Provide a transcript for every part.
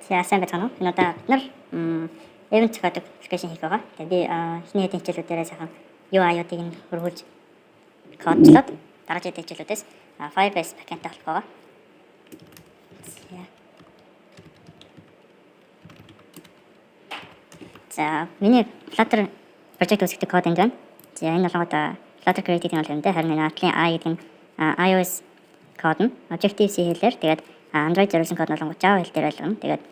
За сайн байцгаана уу? Энэ удаа бид нар event зохиодог application хийх байгаа. Тэгээ би эхний хэдийн хичээлүүдээрээ сайхан UI-уудыг нь хөрвүүлж кодчлоод дараагийн хичээлүүдээс Firebase backend-тэй холбох байгаа. За миний Flutter project үүсгдэг код энд байна. За энэ болгоод Flutter created-ийн бол юм дээ. Харин энэ Apple-ийн I гэдэг нь iOS код нь Objective-C хэлээр тэгээд Android зориулсан код нь болон Java хэл дээр байлгана. Тэгээд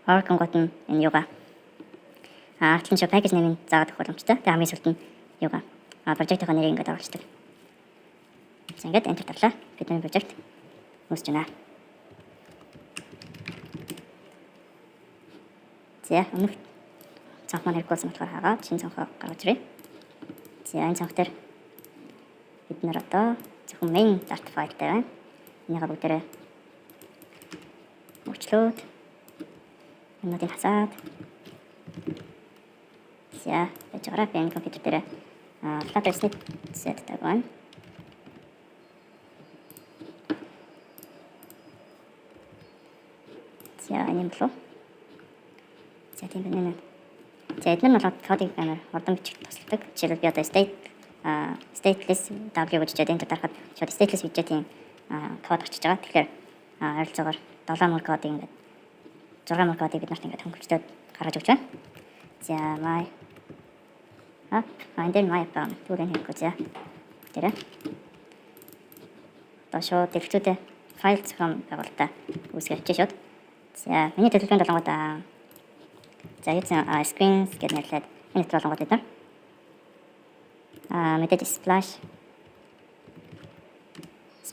Oracle гот нь энэ юугаа артлан шиг package нэрийг заагаад өгөх боломжтой. Тэгээд хамгийн сүүлд нь юугаа project-ийн нэрийг ингээд оруулцдаг. За ингээд enter тавлаа. Бидний project үүсэж байна. За өмнөх цанх маань хэрэггүйсэн болохоор хагаад шинэ цанхаа гаргаж ирье. За энэ цанх дээр бид нэр одоо зөвхөн main dart file дээр байна. Энийг бүгдээрээ өөрчлөөд энүүдийг хасаад за байж байгаа би энэ компьютер дээр Flutter snip set гэдэг байна. За энэ юм болов. За тийм байна. За эдгээр нь бол кодыг амар урдан бичих тусалдаг. Жишээлбэл би одоо stateless w гэж чад энэ дарахад шууд stateless widget-ийн код очиж байгаа. Тэгэхээр ойролцоогоор 7 мөр кодыг ингээд 6 мөр кодыг бид нарт ингээд хөнгөлөлтөд гаргаж өгч байна. За my app and then my app түрэн хийхгүй за. Тэр. Одоо шууд дэвтүүдээ файл зохион байгуулалтаа үүсгэж шууд. За миний төлөвлөгөөнд болонгод за юусэн screens гэдэг нэрлээд энэ болонгод бид нар мэдээж splash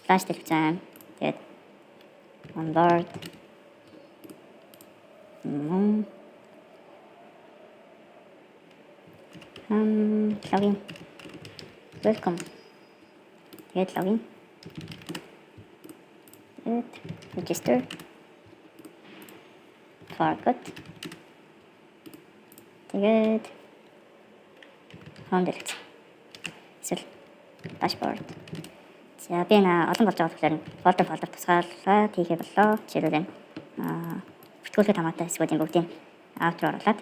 төлөвлөсөн. Тэгээд onboard login welcome тэгээд login тэгээд register forgot тэгээд home delete эсвэл dashboard. За би энэ олон болж байгаа болохоор folder тусгаарлаад хийхээ боллоо. Жишээлбэл бүртгүүлэхэд хамаатай хэсгүүдийн бүгдийг outro оруулаад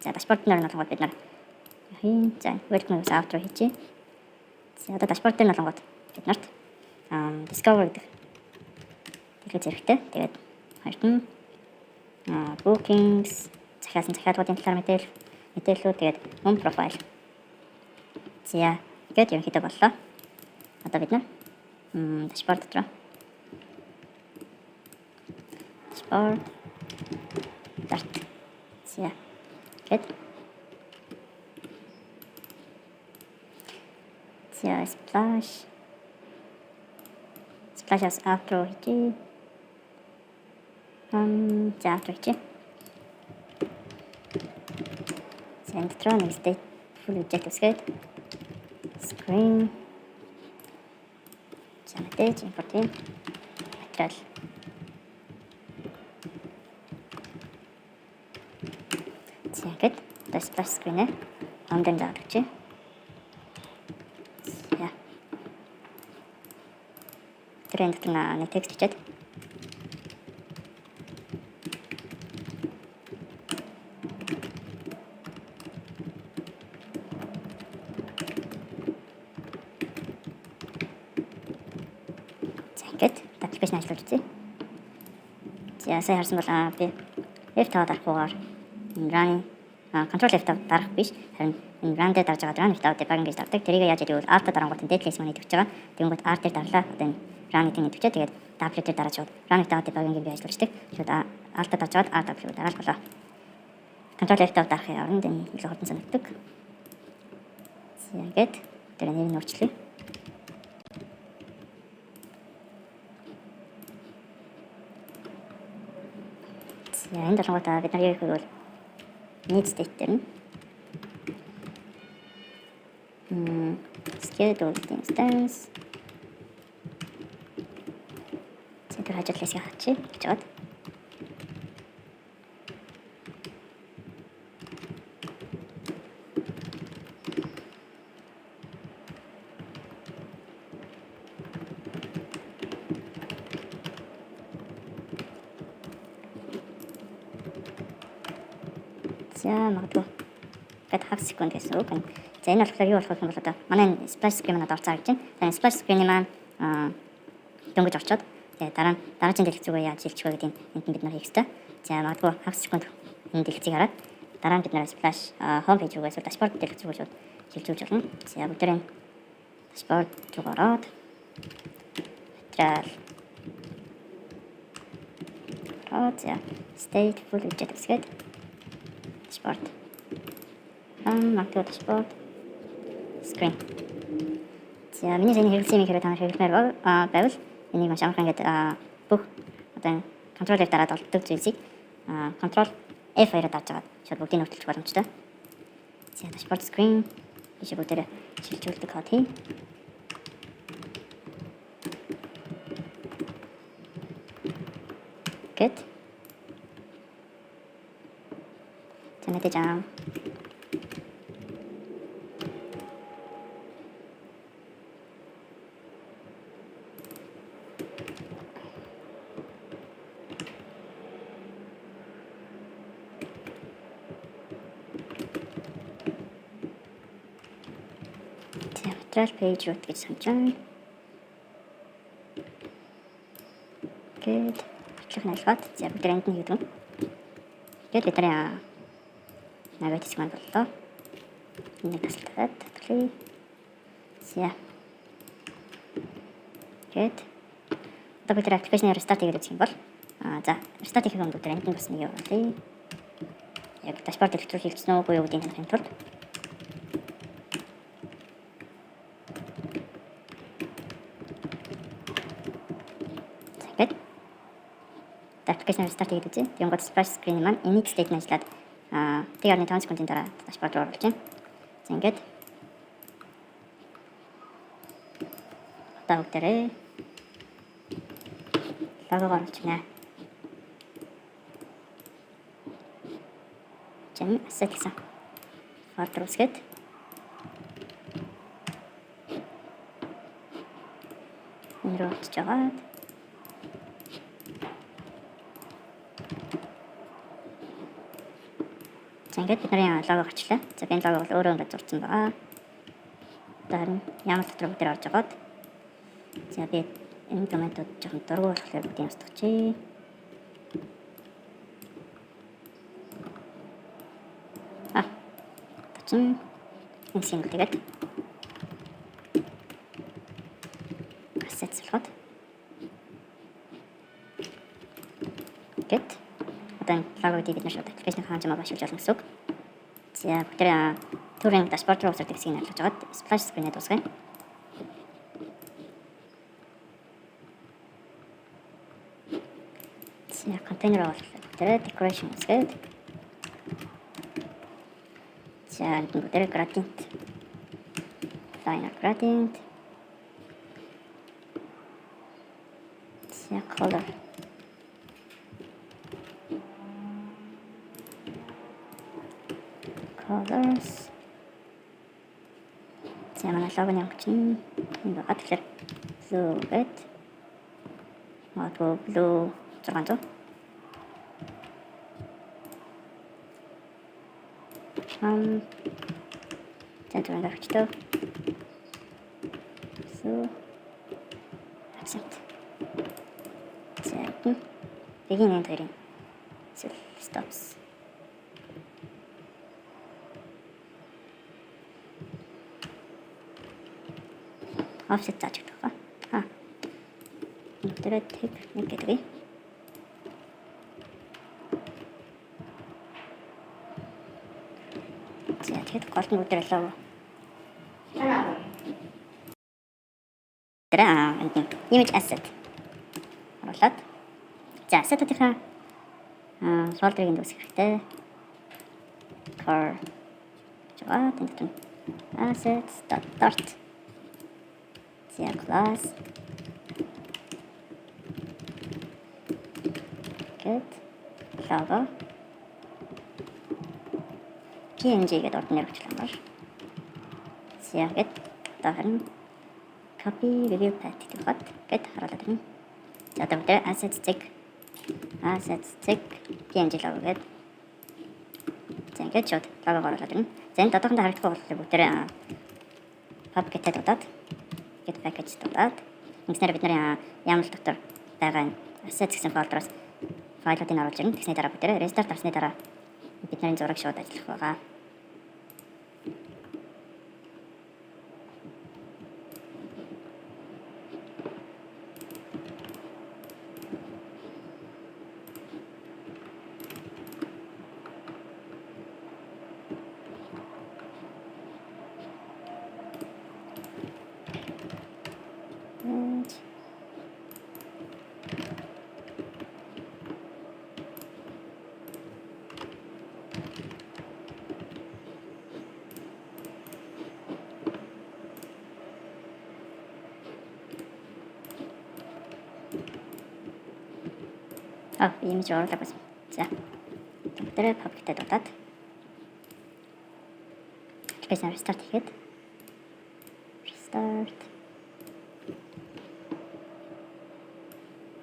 за dashboard дээр нь болгоод бид нар за welcome with outro хийчихье. За одоо dashboard дээр нь болгоод бид нарт discover гэдэг дэлгэж хэрэгтэй. Тэгээд хоёрт нь bookings захиалгуудын талаар мэдээллүүд тэгээд home profile. За гээд ерөнхийдөө боллоо. Одоо бид нар dashboard дотор dashboard dart. За гээд за splash outro хийе. За outro хийе. За энэ дотор нэг state full widget үсгээд screen за мэдээж import material за ингээд одоо splash screen-ээ ондон даад өгчээ. За тренд нэг текст бичээд ингээд аппликейшн ажиллуулж үзье. За сая харсан бол би F5 дарахгүйгээр run control F5 дарах биш. Харин энэ run дээр дарж байгаа run F5 debugging гэж дардаг. Тэрийг яаж хийвэл alt дарангууд deadlist маань идэвч байгаа. Тэгэнгүүт alt дээр дарлаа. Одоо энэ run гэдэг нь идэвчээ. Тэгээд W дээр дараач шууд run F5 debugging гэж ажиллуулдаг. Шууд alt дарж аваад RW дараалах болоо. Control F5 дарахын оронд энэ илүү хурдан санагддаг. За ингээд тэр нэрийг нь өөрчлөе. За энэ болгоотаа бид нар юу хийх вэ? Need state дээр нь scheduled instance центр хажуудлаас яхачи гэж бод. За магадгүй гэд half second гэсэн үг. За энэ болохоор юу болох вэ гэвэл одоо манай splash screen надад орцоо гэж байна. За энэ splash screen-ийн маань дөнгөж орчоод тэгээ дараагийн дэлгэц рүү яаж шилжих вэ гэдэг энд бид нар хийх ёстой. За магадгүй half second энэ дэлгэцийг хараад дараа нь бид нар splash home page руу эсвэл dashboard дэлгэц рүү шууд шилжүүлж болно. За бүгдээрээ dashboard руу ороод за stateful widget гэсгээд dashboard магадгүй dashboard screen. За миний энэ хэрэглэсийн хэрэг та нар хэрэглэмээр байвал энийг маш амархан ингээд бүх одоо control F дараад олддог зүйлсийг control F2-аар дарж агаад шууд бүгдийг нөхөрлөх боломжтой. За dashboard screen биш бүгдээрээ шилжүүлдэг код хий. Good. За мэдээж trash page root гэж санаж байна. Good. Чих нэлээд за бүгд энд нь хийдэг. Тэгээд бид нар навигат хэсэг маань боллоо. Энийг тасалдаад татгалъя. За. Good. Одоо бид application restart хийгээд үзэх юм бол за restart хийх юм бүгд энд нь бас нэг явуулъя. Яг dashboard электро хийлгсэн үү үгүй юу гэдгийг танихын тулд application restart хийгээд үзье. Тэнгууд splash screen маань init state нь ажиллаад TR-ны 5 секундын дараа dashboard руу оруулж байна. За ингээд одоо бүгдээрээ логог оруулж байна. Жин asset гэсэн folder усгээд энэ руу очиж байгаа. За ингээд бид нарын лого гарчлаа. За би энэ лого бол өөрөө ингээд зурсан байгаа. Одоо харин ямар дотор бүгд орж байгаад. За би энэ комментууд жоохон дургу болохоор бүгдийг устгачээ. Тачин энэ сингл тэгээд assets болгоод. Гэт одоо логод бид нар шууд application хаанчмаа башуулж болно гэсэн үг. За бүгдээ түрэн dashboard руу усрдаг хэсгийг ажиллаж байгаад splash screen-д дуусгая. За container болоод decoration усгээд. За энэ бүгдээ gradient. Liner gradient. За color. Colors. За манай логоны онгочин энэ байгаа. Тэгэхээр blue red. Магадгүй blue 600. Центр гарчтай. So accent. За begin and end. Stops. Offset зааж өгөх ба. Тэр тэг нэг гэдэг. За тэгэхэд гол нь өдөрлөө. Image asset. Оруулаад. За asset-ийнхаа folder-ыг нүүсгэх хэрэгтэй. Car. Жаа тэнцэн. Assets.dart. За class. Good. Logo. PNG гэдэг орд нэр өгчлээ байна. За гэд одоо харин copy review path гэдэг бод гэд харуулдаг юм. За одоо бид assets check PNG logo гэд За ингээд шууд логог оруулаад ирнэ. За энд одоохондоо харагдахгүй болохоор бүгдээрээ pub гэдэг дуудаад get package дуудаад ингэснээр бидний YAML дотор байгаа assets гэсэн фолдероос файлуудыг оруулж ирнэ. Тэгсний дараа бүгдээрээ restart авсны дараа бидний зураг шууд ажиллах байгаа. Имиж оруулах гэсэн. За. Бүгдээрээ public-тэй дуудаад application restart хийгээд restart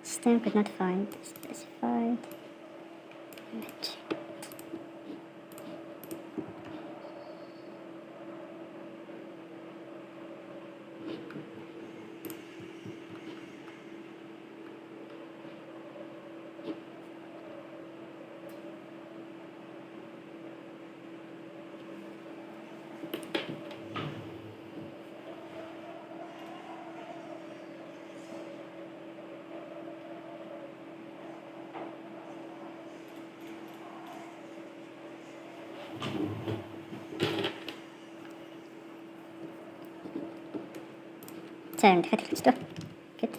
system could not find specified image. За энэ дахиад хэлчихлээ. Гэт.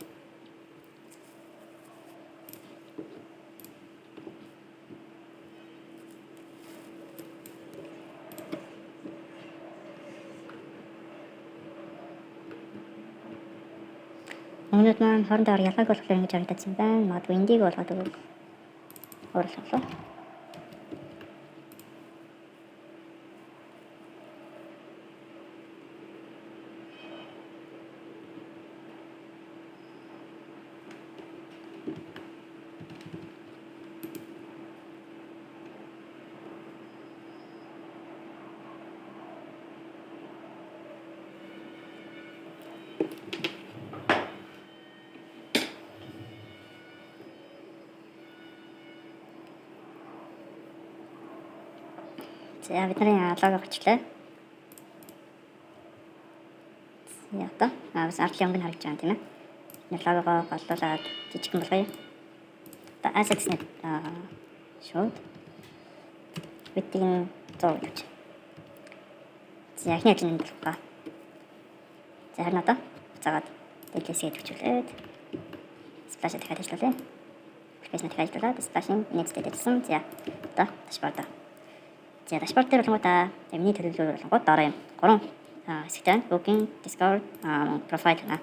Өмнөд маань хоорондоо ялгааг болохоор ингэж харагдсан байна. Магадгүй эндийг болгоод оруулах. За бидний лого бичлээ. За одоо бас артлын өнгө харагдаж байгаа юм тийм ээ. Бид логогоо голлуулаад жижигхэн болгоё. Одоо assets-ний шууд бидгийн 100 гэж. За эхний ажлын болох ба. За харин одоо цагаад дэлгэсээ төвчүүлээд splash дахиад ажиллуулъя. Application дахиад ажиллуулаад splash-ийн нэцтэй дэлсэн. За одоо dashboard. За dashboard дээр болгонгуудаа миний төлөвлөлөөр болгонгууд дараа юм. 3 хэсэгтэй booking, discover, profile гэнэ.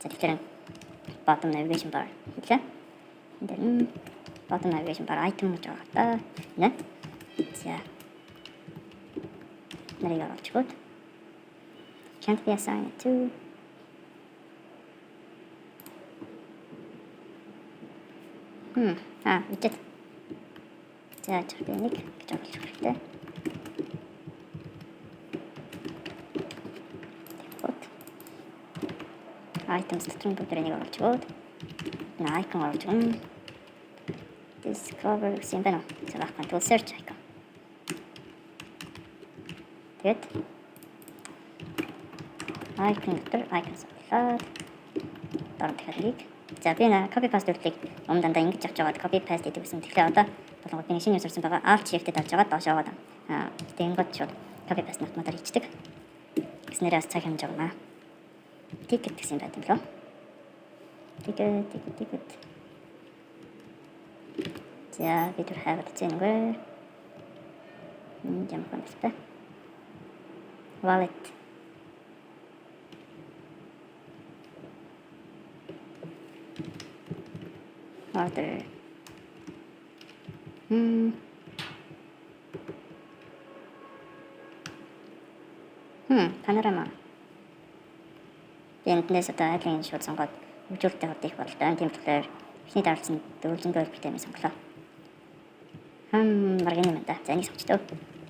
За тэгэхээр bottom navigation bar хэлээ. Энд дээр bottom navigation bar item гэж байгаа та. Нэ. За. Нарыг оруулчихгоо. Can't be assigned to widget. За чигтэй нэг гэж оруулах хэрэгтэй. Items дотор бүгдээ нэг оруулж өгөөд icon оруулж өгнө. Discover гэсэн юм байна. За control search icon. Тэгээд icon дотор icons оруулаад дараа дахиад за би copy paste үйлдэлийг өмнө дандаа ингэж авч яваад copy paste гэдэг гэсэн. Тэгэхээр одоо болгоод би шинэ юусарсан байгаа alt shift-тэй давж аваад доош яваад тэгэнгүүт шууд copy paste автоматар хийдэг. Гэснээрээ цаг хэмжиж авна. Ticket гэсэн байт юм лөө. Ticket. За бид хаваад зэнгээ. Jump on this. Wallet. Order. Panorama. Энднээс одоо айлын шууд сонгоод хөгжүүлэлттэй хот их болтой. Тийм болохоор эхний дараалсан дөрвөлжин долбартай юм сонглоо. Маргины мэнда. За энийг сонгочтоо.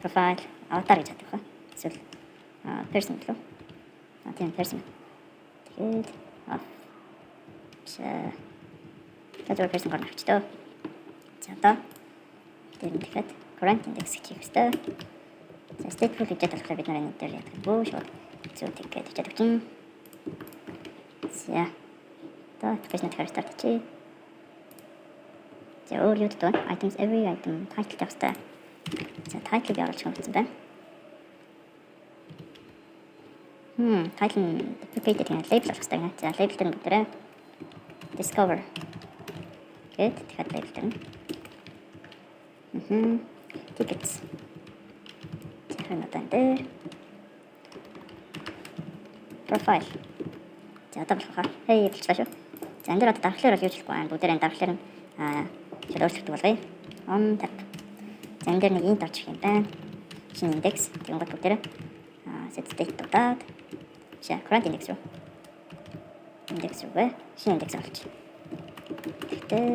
Profile avatar гэж чадах ба. Эсвэл person лөө. Тийм person. Тэгээд за person гол авчдаа. За одоо дээр нь дахиад current index хийх хэрэгтэй. За stateful гэж болохоор бид нар энэ дээр яадаг юм бөө шууд зүйтэй гэж чаддаг чинь. За одоо application start хийе. За өөр юу дөө items every item title гэх хэрэгтэй. За title-ыг оруулах юм байна. Title нь duplicated гэх label авах хэрэгтэй гэнэ. За label дээр нь бүгдээрээ discover гэд дахиад label дээр нь tickets. За харин одоо энэ дээр profile. За одоо болох хаа. Хей болчихлоо шүү. За энэ дээр одоо дархлаар бол юу хэлэхгүй байна. Бүгдээрээ энэ дархлаар нь шууд өөрчлөгдөв болгоё. On tap. За энэ дээр нэг int орчих юм байна. Шинэ index тэгвэл бүгдээрээ set state дуудаад за current index руу шинэ index оруулчих. Гэхдээ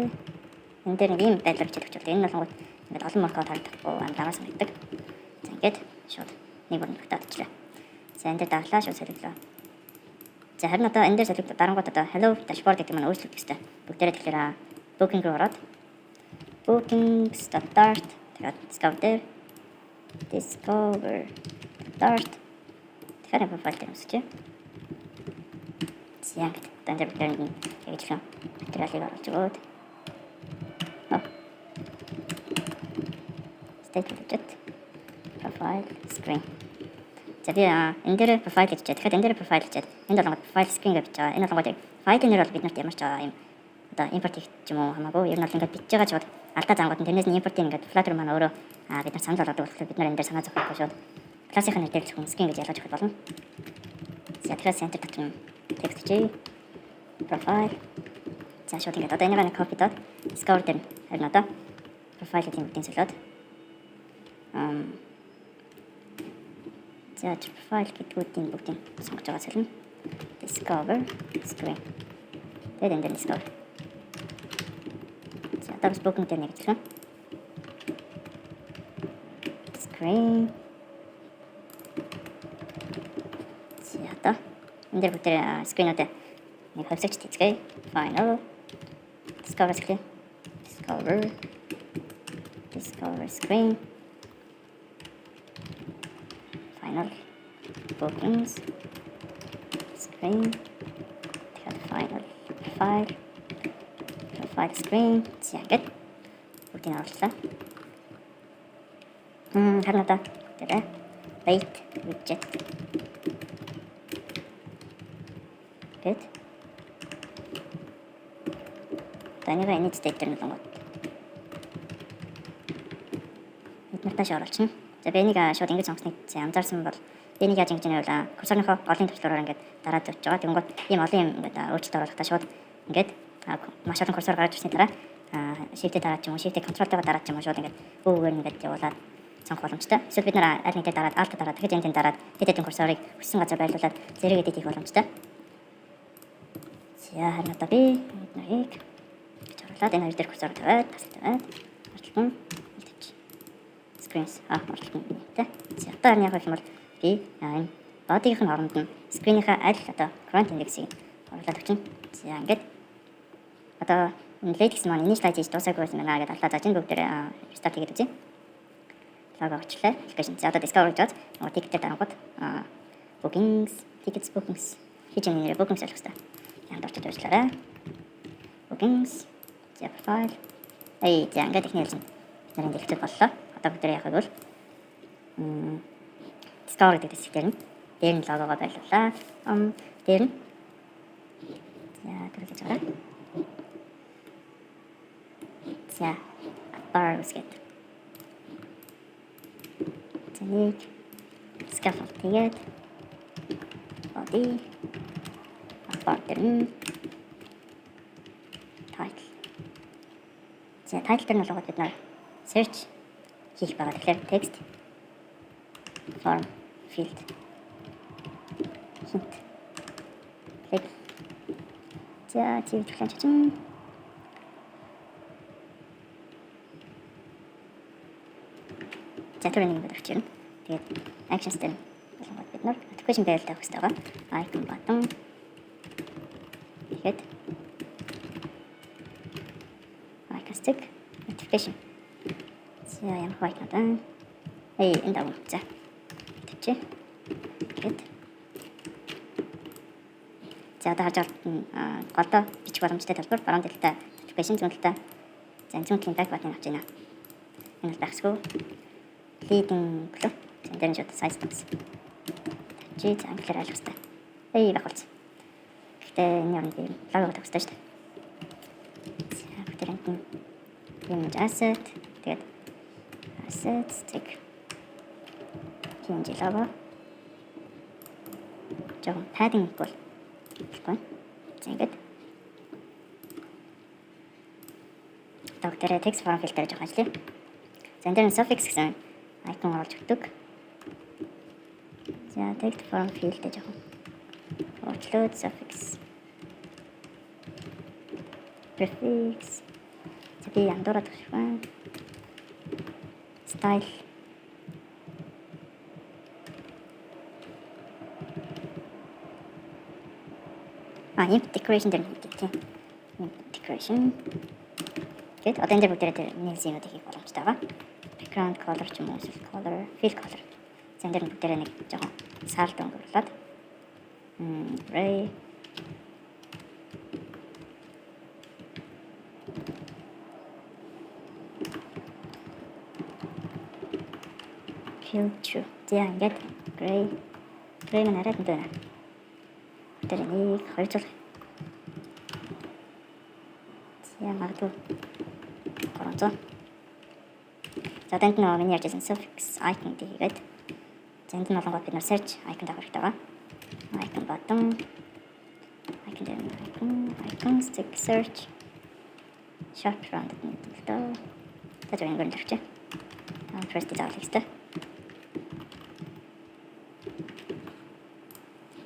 энэ дээр нэг ийм байдлаар бичиж өгч байна. Энэ бол ингээд олон маркад харагдахгүй амлагаас мэддэг. За ингээд шууд нэг бүр нөхдөдчихлээ. За энэ дээр даглаа шууд солиглоо. За харин одоо энэ дээр солиглоо дарангууд одоо hello dashboard гэдэг маань өөрчлөгдөх ёстой. Бүгдээрээ тэгэхээр booking руу ороод booking start тэгээд discover дээр discover start тэгэхээр profile дээр үсчээ. За ингээд энэ дээр бүгдээр нэг яг жишээ материалыг оруулж өгөөд state widget profile screen. За би энэ дээр profile гэж чад. Тэгэхээр энэ дээр profile гэж. Энд болгоод profile screen гэж байгаа. Энэ болгоод file нэр бол бид нарт ямар ч юм одоо import хийх юм уу хамаагүй. Ер нь бол ингээд бичиж байгаа ч бод алдаа зангууд нь тэрнээс нь import ингээд Flutter маань өөрөө бид нар санал болгоод болохоор бид нар энэ дээр санаа зовхгүй шууд классийн нэр дээр зөвхөн screen гэж ялгаж өгөх болно. За тэгэхээр center татна text чи profile. За шууд ингээд одоо энийг нэг copy доод discover дээр харин одоо profile гэдэг юм солиод за profile гэдгүүдийн бүгдийг сонгож байгаа солино. Discover screen. Тэгээд энэ дээр discover. За одоо spoken дээр нэг хэлсэн. Screen. За одоо энэ дээр бүгдээ screen-уудаа нэг хөвсөгч хийцгээе. Final. Discover screen. Discover screen. Final. Bookings. Screen. Final. Profile screen. За ингээд бүгдийг орууллаа. Харин одоо тэгээ wait widget. Good. Танайга энэ state дээр нэг нуташ оруулчихна. За би энийг шууд ингэж сонгосныг анзаарсан бол би энийг яаж ингэж нэ бол курсорынхоо голын төслөөр ингээд дараад өгч байгаа. Тэгэнгүүт ийм олон юм ингээд өөрчлөлт оруулахдаа шууд ингээд маш олон курсор гарч ирсний дараа shift-ийг дараад ч юм уу shift-ийг control-тойгоо дараад ч юм уу шууд ингээд өвгөр ингээд явуулаад сонгох боломжтой. Эсвэл бид нар аль нэг дээр дараад alt дараад дахиж энэ дараад хэд курсорыг хүссэн газар байрлуулад зэрэг edit хийх боломжтой. За харин одоо би эднийг гэж оруулаад энэ хоёр дээр курсор тавиад тасалдаад орчлон screens орчлон тэ. За одоо яг юм бол би энэ body-ийн оронд нь screen-ийнхаа аль одоо current index-ийг оруулаад өгчин. За ингээд одоо энэ latex маань initialize хийж дуусаагүй байсан байна гэдэг алдаа зааж энэ бүгд restart хийгээд үзье. Log очлаа. Application. За одоо discover гэж нөгөө ticket дээр дарангууд bookings, tickets bookings хийж нэрээ bookings болох хэрэгтэй. Янд орчод ажиллаарай. Bookings. За profile. За ингээд их нэрсэн. Нарийн дэлгэцүүд боллоо. Одоо бүгд яах вэ? Discover гэдэг хэсэг дээр нь логогоо байлуулаа. Дээр нь за гэрэлж байгаа. За bar үсгээд. Тэнийг scaffold тэгээд body button title. За title дээр нь логод бид нар search хийх байгаа. Тэгэхээр text form field hint click. За тийм чинь За түрүү нэг бодох чинь. Тэгээд actions дээр болгоод бид нар notification bell тавих хэрэгтэй байгаа. Icon button. Тэгээд icon stick notification. За ямар хавайт надаа. Энэ даа. За. Тэгчээ. Тэгээд за одоо харж байгаа голдоо бичих боломжтой талбар баруун талтай notification зүүн талтай за зүүн талын back button авч байна. Энэ бол багсгүй leading глөө. За энэ шууд size тавьсан. Чи за англиар айлах хэрэгтэй. Баг болсон. Гэхдээ энэ юм би лого тавих хэрэгтэй шүү дээ. За бүгд энэ image asset тэгээд assets тэг PNG logo. Жоо padding бол тэгвэл за ингээд доктор text form filter гэж ажиллая. За энэ дээр suffix гэсэн icon оруулж өгдөг. За text form field гэж яг уучлаад suffix prefix за би андуураад өгөх байна. Style ийм decoration дээр нэг тийм decoration гэт одоо энэ дээр бүгдээрээ нийлсэн юмуд хийх боломжтой байгаа. Background color ч юм уу color fill color. За энэ дээр бүгдээрээ нэг жоохон саалт өнгөрлөөд gray filter. За ингээд gray мань арай энэ байна. Тэр нэг хоёрцол. За магадгүй 300. За тэнд нэг миний ярьжсэн suffix icon хийгээд за энд нь болгоод бид нар search icon тавих хэрэгтэй байгаа. Icon button icon дээр icon stick search sharp round гэдэг. За зөв ингэ гэнэ. First is out хэрэгтэй.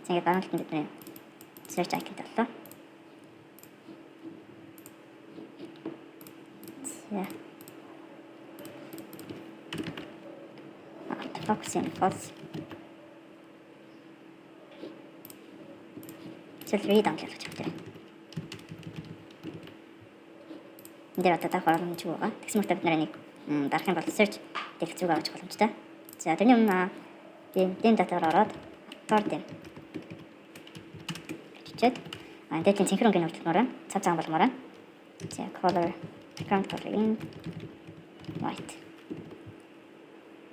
Тэгээд баруун талд бидний search icon тавлаа. За. Focus in false. Зөв read on гэж хэлдэг. Энд дээр одоо давхар юм чи байгаа. Тэгсэн мэт бид нэг дарах юм бол search гэх зүг авч боломжтой. За тэрний өмнө дэм датаар ороод append чичээд энэ дээр синхрон гэнэ хөдөлмөр нь цав цагаан болмоор нь. За color background color in white.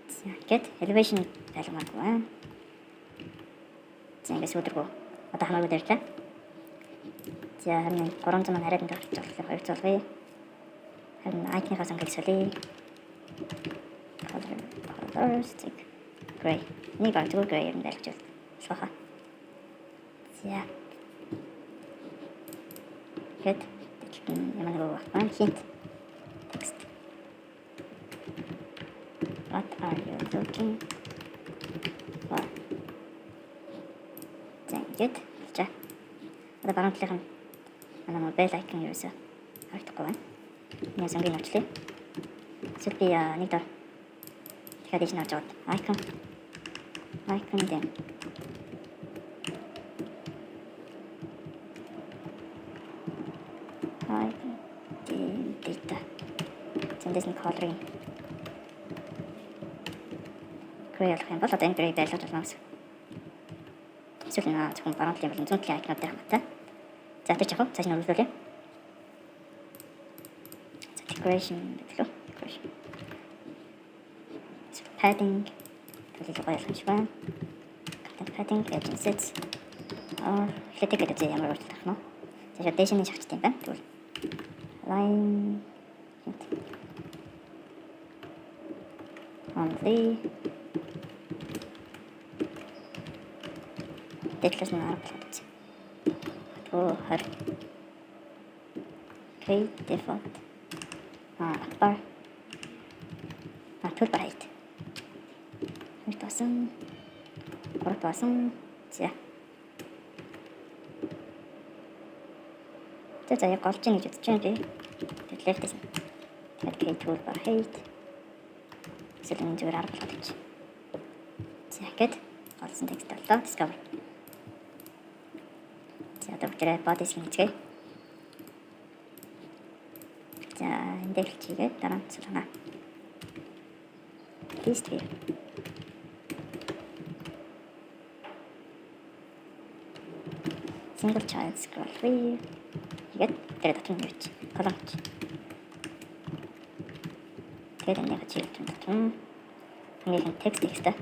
За гэт elevation байлгамааргүй байна. За ингээс өдргөө одоо хамаагүй дэрлээ. За харин 300 мань хараад энэ тавьчих болохоор 200 болгоё. Харин icon-аас ангиг солиё. Colors тэг gray. Нэг ажгүй gray юм байлгаж байна. За гэт ямар нэг байна hint text. What are you looking for? За гэт за одоо баруун талын манай bell icon юусэн харагдахгүй байна. Нэг сонгийн навчлаа. Эсвэл би нэг дор дахиад ийш навч аваад icon дэм data. Зэндэс нэг color-ing gray болох юм бол одоо энэ gray байлгаж болно гэсэн. Эсвэл зөвхөн баруун талын болон зүүн талын icon-ууд дээр хамаатай. За тэр жахав цааш нь өргөжлүүлье. За decoration гэхлөө. Decoration. Padding. Төлөв гоё юм шиг байна. Content padding, edge sets. Хэдэг гэдэг ямар болж тах нь. За дэшний шахчт юм байна. Тэгвэл line only detless нь арга болгож. Хар. Okay, default. Bar. Tool bar height. Height басан. Город басан. За. За яг голж ийн гэж үзэж байна би. Тэгээд left-ээс. Тэгээд tool bar height. эсвэл энэ зүгээр арга болгоод өгч. За ингээд олсон текст боллоо. Discover. За одоо бүгдээ body-с хийцгээе. За энэ дээр хийгээд дараа нь цуглана. List view. Single child scroll free. Тэгээд тэр дотор нь юу ч колонч. Тэгээд энэ хачиг дотор нэг текст ихтэй.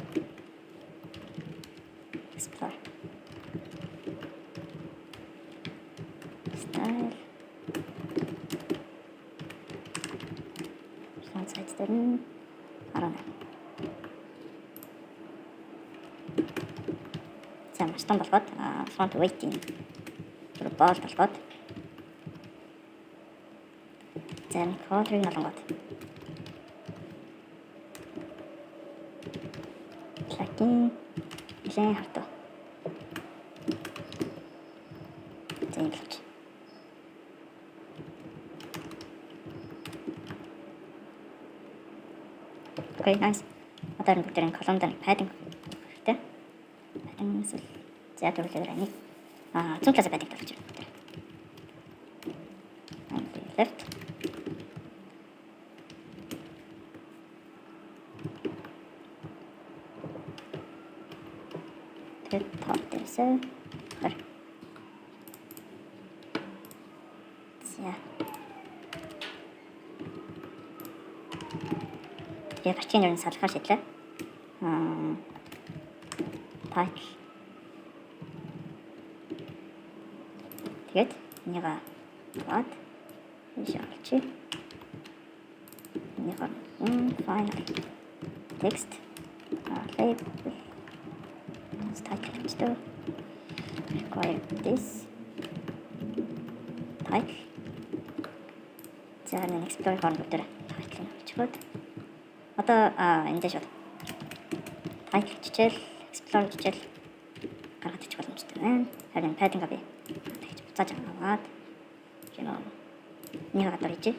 Explore. Style. Font size дээр нь 18. За мастан болгоод font weight-ийн bold болгоод за color-ыг налангууд plugin нэлээд хардав. За энэ л. Okay, nice. Одоо энэ бүгдийн колонн дээр padding хэрэгтэй. Padding эсвэл за төрөлөөр энийг 100 талаас padding тавьж байна. Left. Тэгээд top дээрээсээ хар. За. Тэгээд гарчийн нэрнээ салхаар шийдлээ. Title. Тэгээд энийг бод Visual. Final text label title to require this title. За энэ explore хорн дээр title бичгүүд одоо энэ дэш title хичээл explore хичээл гаргаж ичих боломжтой байна. Харин padding-а би тэгж буцааж аваад юм нэг гадар ичээ.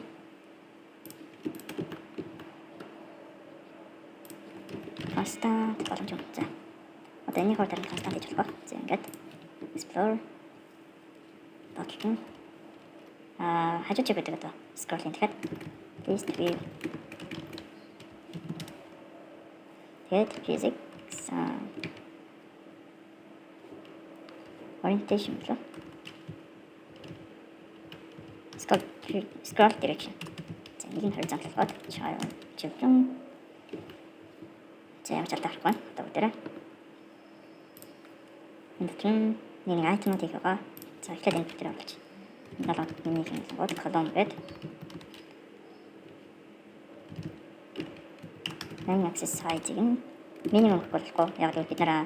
Constant боломж юм. За. Одоо энэ хурд дээр constant гэж болох. За ингээд explore бодлоо. Хажуу чиг гэдэг одоо scrolling тэгэхэд list view. Тэгээд physics orientation болоо. Scroll direction. За нэг нь horizontal болгоод child children. За яаж чадахгүй байна. Одоо бүгдээрээ. Энд чинь нэг item-ыг хийгаа. За эхлээд энэ бүтээр оруулж. Налаад нэг юм болгоод column bed. Main axis size-ийг минимум болохгүй. Яг л бид нэраа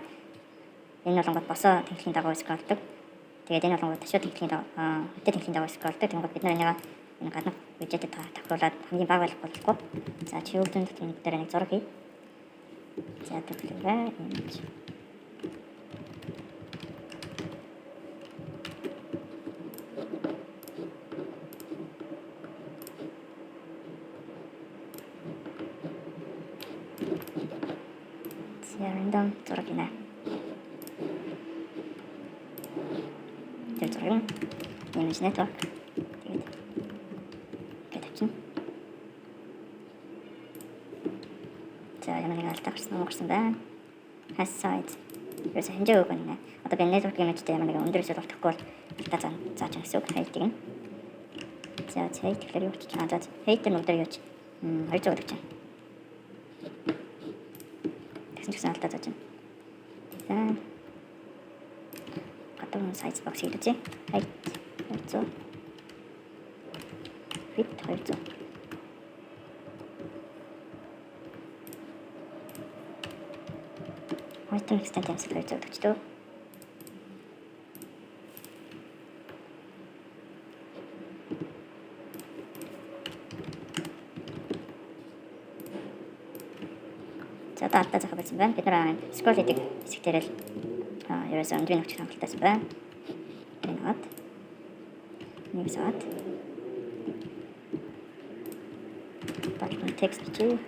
энэ болгоод босоо тэнхлийн дагуу scrollдог. Тэгээд энэ болгоод ташаа тэнхлийн дагуу тэнхлийн дагуу scrollдог. Тэнгууд бид нэр энэ гадна widget-д тавруулаад хамгийн бага байх болохгүй. За children гэдэг дээр нэг зураг хий. За тэгэхээр имиж random зураг гинэ. Тэр зураг image network тэгээд чинь за ямар нэг өнгөрсөн байна. Has size. Ерөөс хэмжээ өгөх нэ. Одоо би network image-тэй ямар нэг өндөр эсвэл болохгүй бол алдаа зааж байгаа гэсэн үг. Height-ийг нь. За height тэгэхээр юу ч чанаа. За height нь өдөр юу ч 200 гэж байна. Тэгсэн чинь алдаа зааж байна. За гадуур size box хийлээ. Height 200. Width 200. Item extent амсгал 240. За одоо алдаа захаа байсан байна. Бид нар scroll хийдэг хэсэг дээр л ерөөсөө өндрийн нөхцөл хангалттай байна. Энэгээд нэг саад батлын текст чи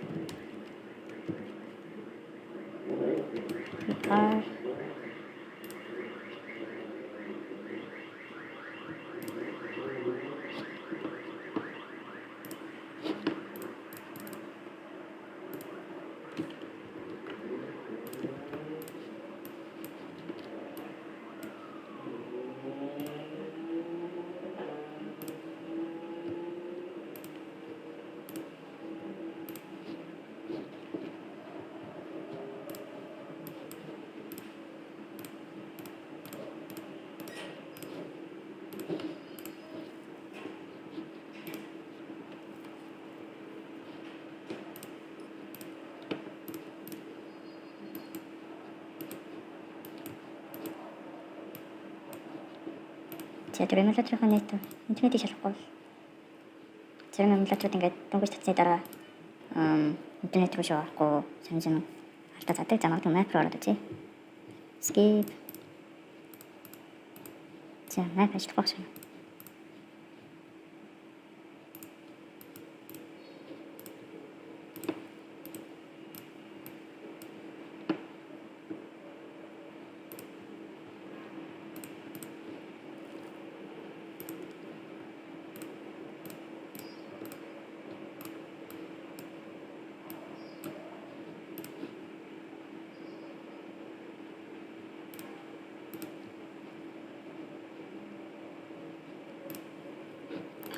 car. За тэр эмулаторын нийт интернетийг шалгахгүй. Зарим эмулаторууд ингээд дөнгөж татсны дараа интернет рүү шоорахгүй сонин алдаа задаг замаг мап руу ороод үзье. Skip. За мап ажиллахгүй шин.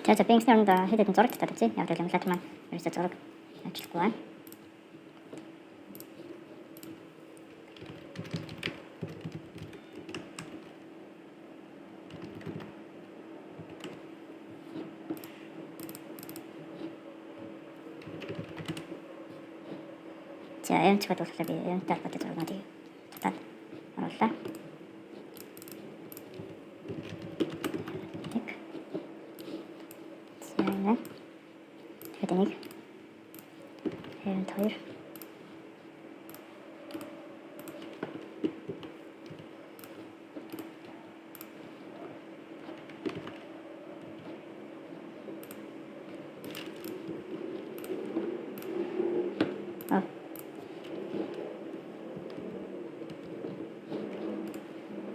За Bing-ийн оронд хэд хэдэн зураг татаад үзье. Яг л эмулатор маань ерөөсөө зураг ажиллахгүй байна. За энэ ч болохоор би энэ талбарт зургуудыг татаад оруулаа. Тэгээд энийг хэрэнд 2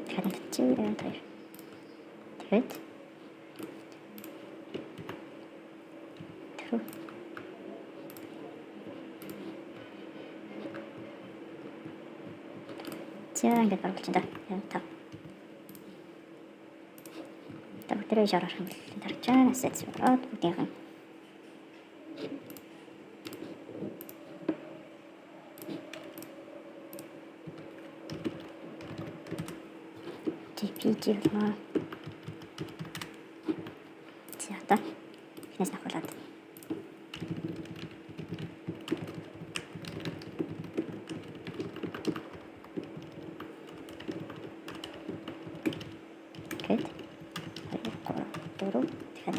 тэгээд чи хэрэнд 2 тэгээд за ингээд баруулж байна. Та бүгдээ шаарах юм бол дарж чана assets ороод бүгдийнх нь GPG болмоо. За та эхнээс нахуулаад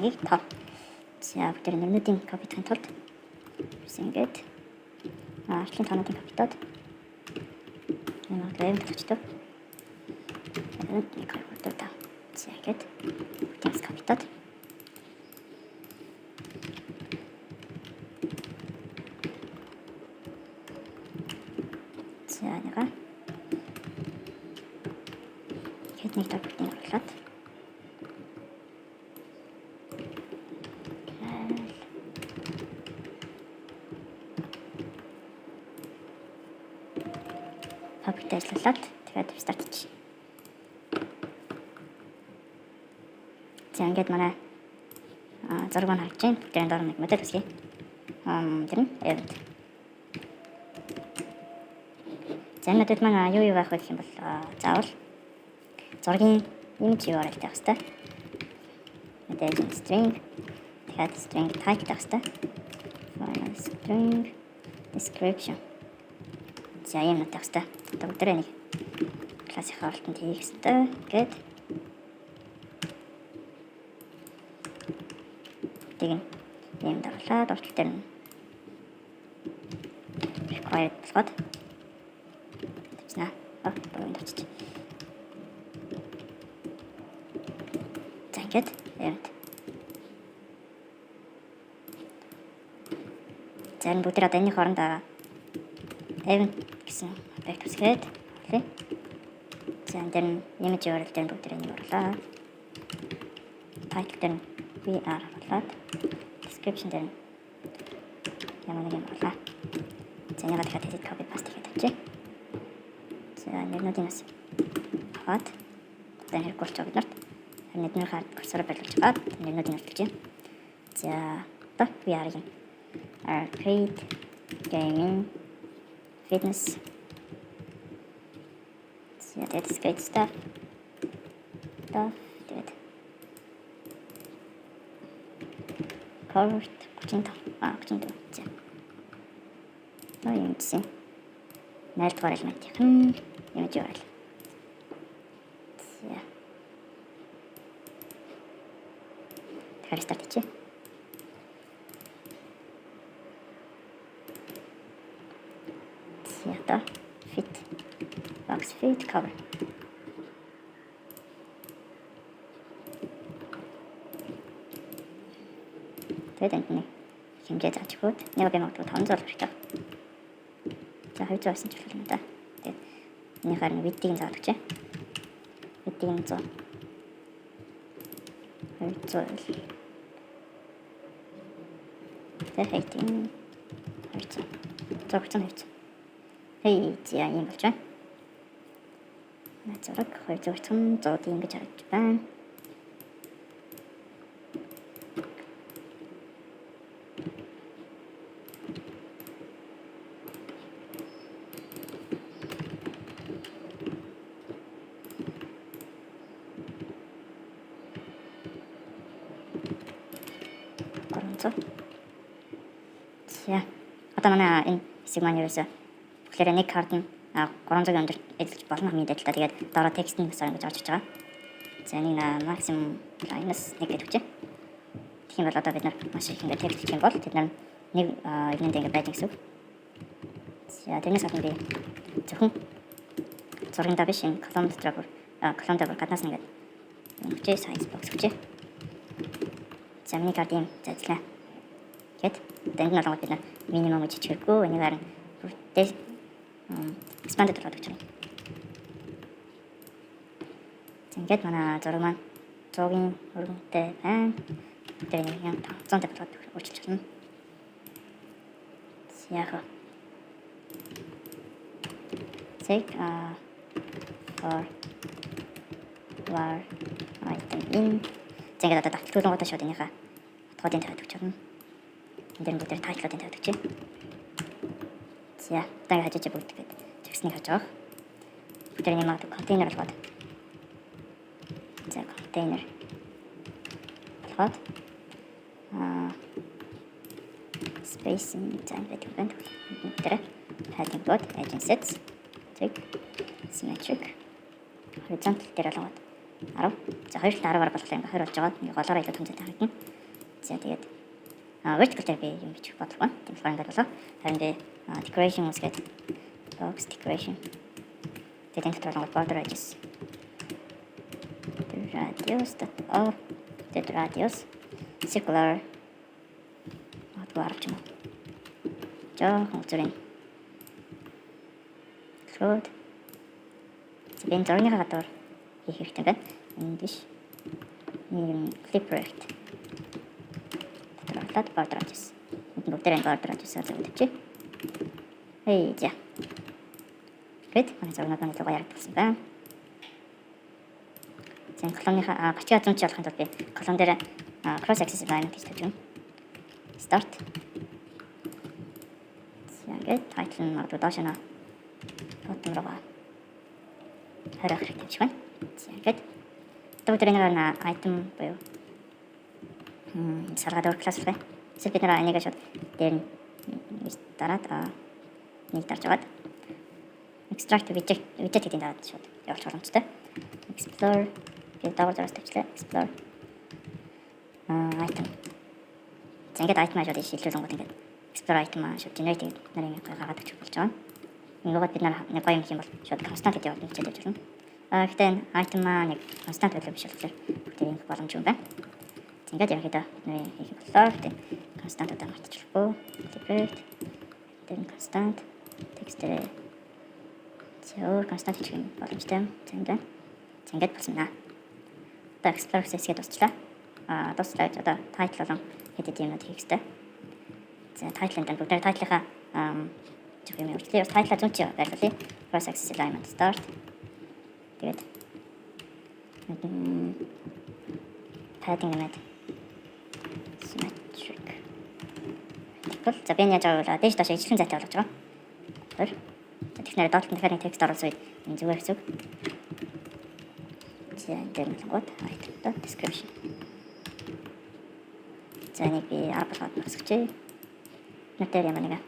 нэг тоо. За бүгд нэрнүүдийн копитын тулд ингээд арчлын тоонуудын копитод нэг тавьчихдаг. Нэг копитод та. За ингээд бүгд копитод. За нэгэ. Хэд нэг тоо бүгдийг оруулаад паблик ажиллуулад тэгээд старт чи. За ингээд манай зураг маань харагдаж байна. Тэгээд доор нэг модель үсгий. Тэр нь event. За энэ модель маань юу байх вэ гэх юм бол заавал зургийн image URL тавих хэрэгтэй. Model string тэгээд string type тавих хэрэгтэй. String description. За юм тавих хэрэгтэй. Бүгдээ нэг классик хаалтанд хийх хэрэгтэй гэд тийм юм даглаад уртл дээр нь required болгоод тэгснэ. Богино очиж. За ингээд event. За энэ бүгд одоо энэний хооронд event гэсэн объект үсгээд оруулъя. За энэ дээр нь image URL дээр бүгд нэг оруулаад. Title дээр нь VR оруулаад. Description дээр нь ямар нэг юм оруулаа. За ягаад дахиад edit copy paste хийгээд авчи. За нэрнүүдийн бас аваад одоо хэрэг болчих бид нарт. Харин эдгээр хард курсороо байлгаж аваад нэрнүүдийн авчиж. За одоо VR-ийн arcade, gaming, fitness. Ja, that's great stuff. Тэгээд covered 35. За. Ийм гэсэн. Найрдугаар элементийн image URL. За. Тэгэхээр старт хийе. За одоо fit box fit cover. Тэгээд энэ нэг хэмжээ зааж өгөөд нэг би магадгүй 500 хэрэгтэй. За 200 байсан ч болох юм да. Тэгээд энийхээр нэг видийг зааж өгчээ. Видийг 100. 200. Тэгээд хайтин 200. 200. Хей, за юм болж байна. Зураг 200 ингэж харагдаж байна. За одоо манай энэ хэсэг маань ерөөсөө тэгэхээр нэг карт нь 300 өндөрт эзэлж болно хамгийн дэдэлтэй. Тэгээд дараа текст нь бас ингэж орж иж байгаа. За нэг максимум minus 1 гэж өгчээ. Тэгэх юм бол одоо бид нар маш их ингэ текст хийх юм бол тэд нар нэг игнэнд ингэ байж гэсэн үг. За тэрнээс гадна би зөвхөн зургандаа биш энэ колон дотор гаднаас нэгээд өгчээ size box өгчээ. За миний карт юм зайлаа. Гэт тэнд нь олгоод бид нар минимум гэж хийчихвэргүй. Энийгээр нь expanded болоод өгч байна. Ингээд манай зураг маань 100-ийн өргөнтэй байна. Тэр нэг 500 болоод өөрчилж байна. Яг take for var item in. Тэгээд одоо татгалзуулгуудаа шууд энийхээ утгуудын тавьж өгч байна. Энд дээр бүгд тайтлуудын тавьж өгч. За, одоо хажиж бүгд тэгээд текстнийг хаж байгаа. Бүгдний магад контейнер болгоод. За, контейнер болгоод spacing зам гэдэг байна. Тэр heading code, edging sets, тэг symmetric, horizontal дээр болгоод 10. За, 2-10-аар болгох юм 20 болж байгаа. Ингээ голоороо илүү томцтой харагдана. За, тэгээд vertical дээр би юм бичих бодлого байна. Тийм болохоор ингээд болоо. Харин би decoration үсгээд box decoration. Тэгээд энэ дотор болгоод border edges. Radius circular гарч юм. Жоохон үзүрэн. Float. Тэгээд зургийн гадуур хийх хэрэгтэй байна. Энэ биш. Clip project. Тэрэхлээд border edges. Бүгдээрээ border edges заавал. Хей, за. Гэт манай зургнууд маань илүү ярагдсан байна. За колонныхаа гачгаа зүүн чиглахын тулд би колон дээр cross axis line гэж тавьж байна. Start. За ингээд title нь магадгүй доош нь bottom руу харах хэрэгтэй ч байна. За ингээд тэр нэг item буюу саргаад өөр класс байна. Эсвэл бид нэг шууд дээр нь дараад нэг дарж аваад extract widget гэдэг нь дараад шууд явуулах боломжтой. Explore гэдэг дагуулж тавьчлаа. Explore item. За ингээд item ажууд шилжүүлэн гот ингээд explore item шууд generate гэдэг нарын гаргаад өгч болж байгаа. Ингээд бид нар нэг гоё юм хийх юм бол шууд constant гэдэг явуулж хэлж байна. Гэхдээ item нэг constant value биш болохоор бүгд ингэ боломж юм байна. Ингээд ерөнхийдөө бидний хийх боллоо. Тэ constant удаа мартчихгүй. Separate then constant text өөр констант хийх юм боломжтой юм. За энэ байна. За ингээд болсон байна. Одоо explore хэсгээ дуусчлаа. Дуусчлаа гэж одоо title болон headed юмнууд хийх хэрэгтэй. За title-ын тань бүгд title-ийнхаа жих юм өөрчлөе. Title-а зүүн чи байрлуулъя. Cross axis alignment start. Тэгээд padding нэмээд symmetric. За би яаж аваад дэж доош ижилхэн зайтай болгож байгаа. Тэр. За технээр доотлон дахиад нэг текст оруулсан үед энэ зүгээр хэсэг. За энэ дээр нэг гот item description. За нэг би 10 болгоод өгсөчээ. Нэтээр юм нэг.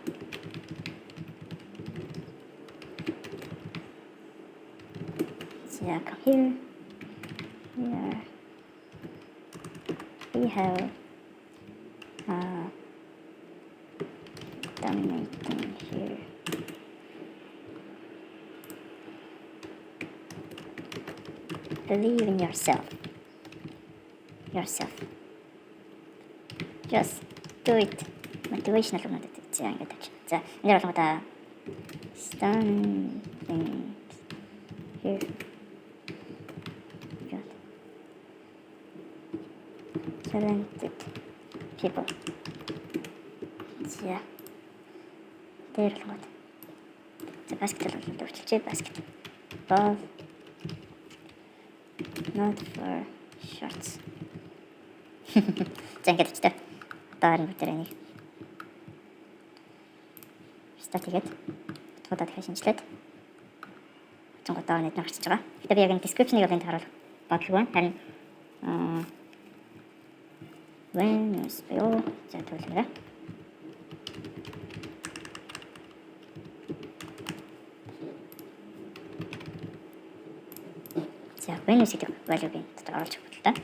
Yeah, come here. Here we have dominating here. Believe in yourself. Just do it. Motivational юм надад. За ингэж тач. За энэ болгоомоо standing here. Talented people. За. Дээр л гот. За баскетбол бол өвчлөж баскетбол. Not for shorts. За ингэж та. Одоо энэ дээр нэг стат хийгээд туудаад дахиж шинжилээд цонгодоо нэг гарчиж байгаа. Гэтэ би яг энэ description-ыг бол энд харуулах бодлого байна. Харин Venus буюу за төлөвлөрөө. За Venus гэдэг value-г дотор оруулж өгөх л та.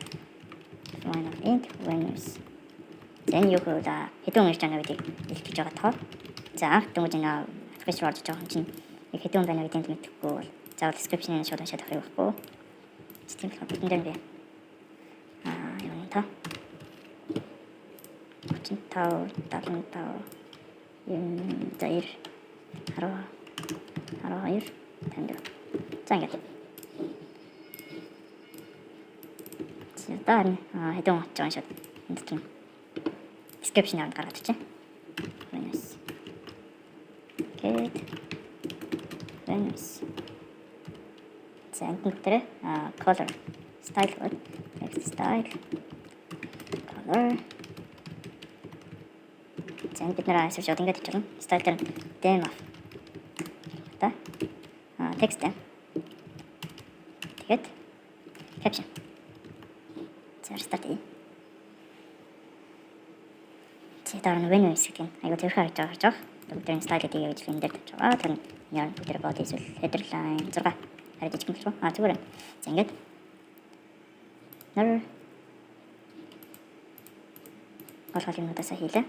Venus. Then юу гэвэл хэдэн ирж байгаа гэдгийг илтгэж байгаа тоо. За анх дөнгөж энэ application орж байгаа юм чинь яг хэдэн байна гэдгийг мэдэхгүй бол заавал description-ийг шууд уншаад авах хэрэггүй. Систем л бидний дээр би юм та. 35 75 92 12 52. За ингээд. За хэдэн очиж байгаа шууд энд тийм description-аар гаргаад ирчихэ. Venus. Get Venus. За энд нутрээ color style гот text style color. За бид нэр айсаж шууд ингээд хийчихвэл style дээр dem of та text тэгээд caption. За start ий. Цэдэр нэг Venus гэдэг нь аюу тэрхүү харж байгаа. Бүгдийн style гэдэг яг л энэ дээр тавьж байгаа. Тэр яа бүгд body эсвэл header line 6 харж иж гэмшгүй. Зүгээр. За ингээд нэр гол юмудаас хийлээ.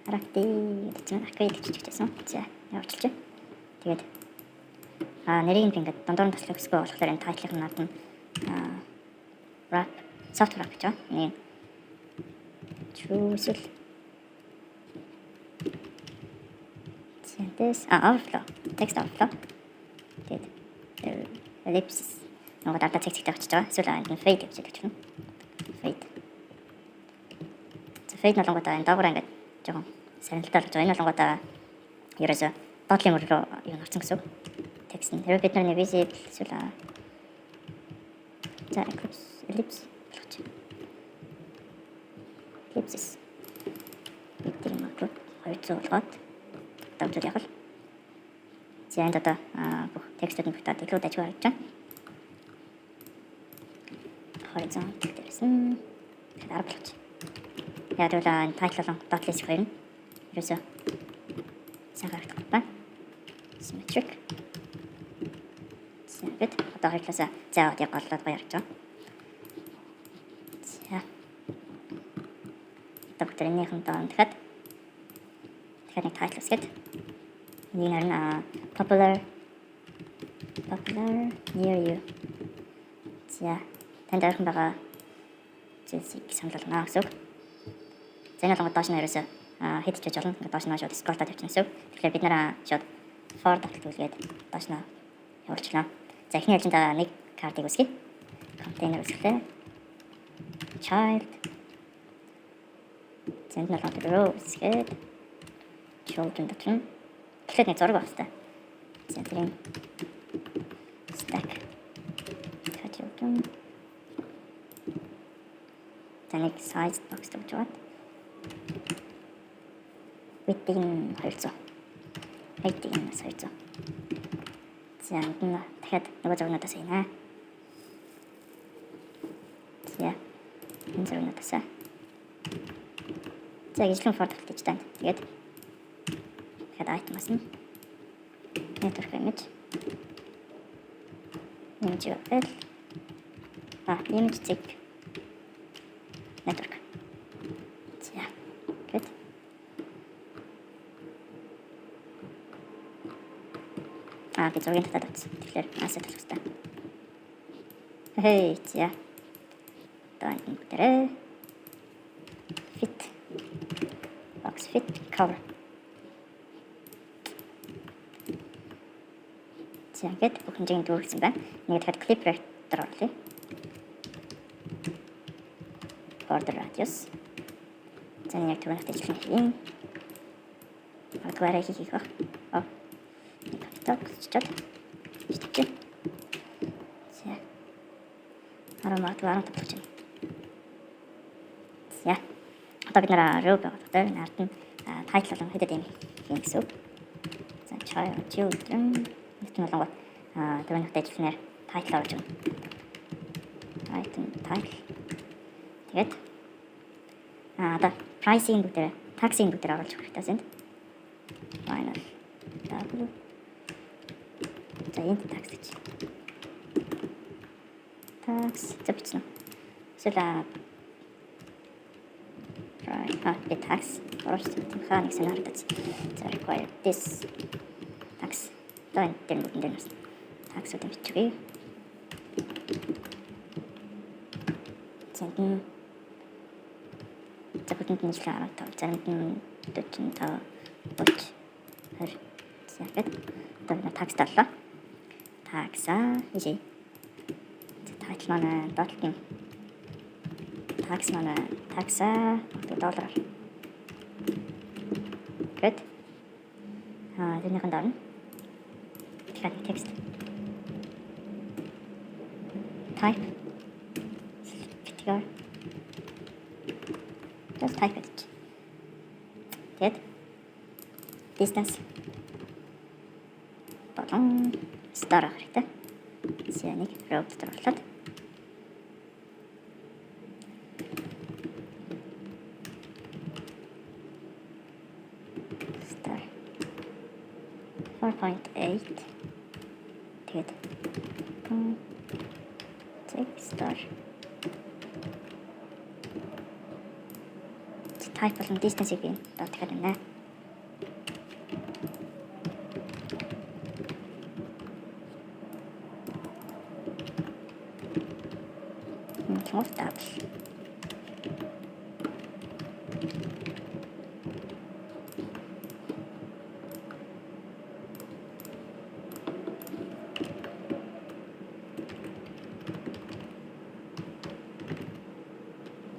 Харагтай гэдэг чинь аркад хийчихсэн. За явуулчих. Тэгээд нэрийг ингээд дондор таслах хэсгөө болохоор энэ title-ын над нь wrap soft wrap гэж байна. Нэг choose this overflow text overflow. Тэгээд ellipsis нөгөө дата текст хийх гэж байгаа. Эсвэл энэ fade гэж хэлж байна. Fade. За fade нь болгоод энэ доогоор ингээд жоохон сарнилтаар гэж байна. Энэ болгоод ерөөсө доотлын мөр руу юу нарцсан гэсэн. Текст нь хэрвээ бид нар visible эсвэл за ellipse болгочих. Ellipsis. Бид юм уу 200 болгоод давж яг л. За энд одоо бүх текстүүд нь бүгд илүү дажгүй харагдаж байна. Horizontal дээрсэн. Тэгэхээр 10 болгочих. Яг л энэ title болон dot list хоёр нь ерөөсөө сайн харагдах байна. Symmetric. Сэвэт одоо хоёулаасаа заавал яг голлоод гоё харагдаж байна. За. Докторынхын даан дахиад нэг title усгээд энэ нэр popular near you. За танд ойрхон байгаа зүйлсийг санал болгоно гэсэн үг. За энэ болгоод доош нь ерөөсөө хэд ч болж болно. Ингээд доош нь шууд scroll таад явчихна гэсэн үг. Тэгэхээр бид нэр шууд for таталтгүйгээд доош нь явуулчихлаа. За эхний хажуунд нэг картыг үсгэе. Контейнер үсгэлээ. Child. Зэнд нь бол row үсгээд children дотор нь тэгэхээр нэг зураг байна. За тэрийн stack. Children. Таныг size box гэж байна. Within 200. Height-ийн 200. За энэ дахиад нөгөө зургнуудаасийнэ. За энэ зургнуудаас. За ижлэн фор таталж тань. Тэгээд дахиад item-аас нь network image. Image file. Image zip. Network. За. Good. Би зургийн татаад авчихсан. Тэгэхээр asset болох хэрэгтэй. Хей, за. Одоо энэ бүтээрээ fit box fit cover. За ингээд бүх хэмжээнд дүүргэсэн байна. Нэг дахиад clip rector орлоо. Border radius. За яг түрүүн ажиллах юм. Агаараа хийх баг. Так, чичээд. Чичээ. За. Арамаа татлаж байна. За. Одоо бид нэр row байгаа. Нарт нь title болон header юм гэсэн үг. За children нэгэн болонгот түрүүн ажиллахнаар title орж байна. Item title. Тэгээд одоо pricing бүгдээ taxing бүгдээ оруулж өгөх хэрэгтэй зэнд. Final. За энэ tax гэж. Tax зөвчнө. Эсвэл right tax оруулж хаа нэг санаардаж. За require this tax. Dan тэр бүгд энэ tax-уудын бичгээ. Зэн бүгд нь жишээ аваад заримд нь 45 30 20 зэрэг одоо tax таллаа. Tax-а ийшээ. Title маань долларын. Tax маань tax-а доллараар. Good. Тэрнийхэн доор нь text. Type. Category. Just type it. Тэгээд distance. Болон star хэрэгтэй. Зэнийг row дотор орлоод. Star 4.8. Тэгээд star. Type болон distance-ийг би дахиад нэ. Чамд double.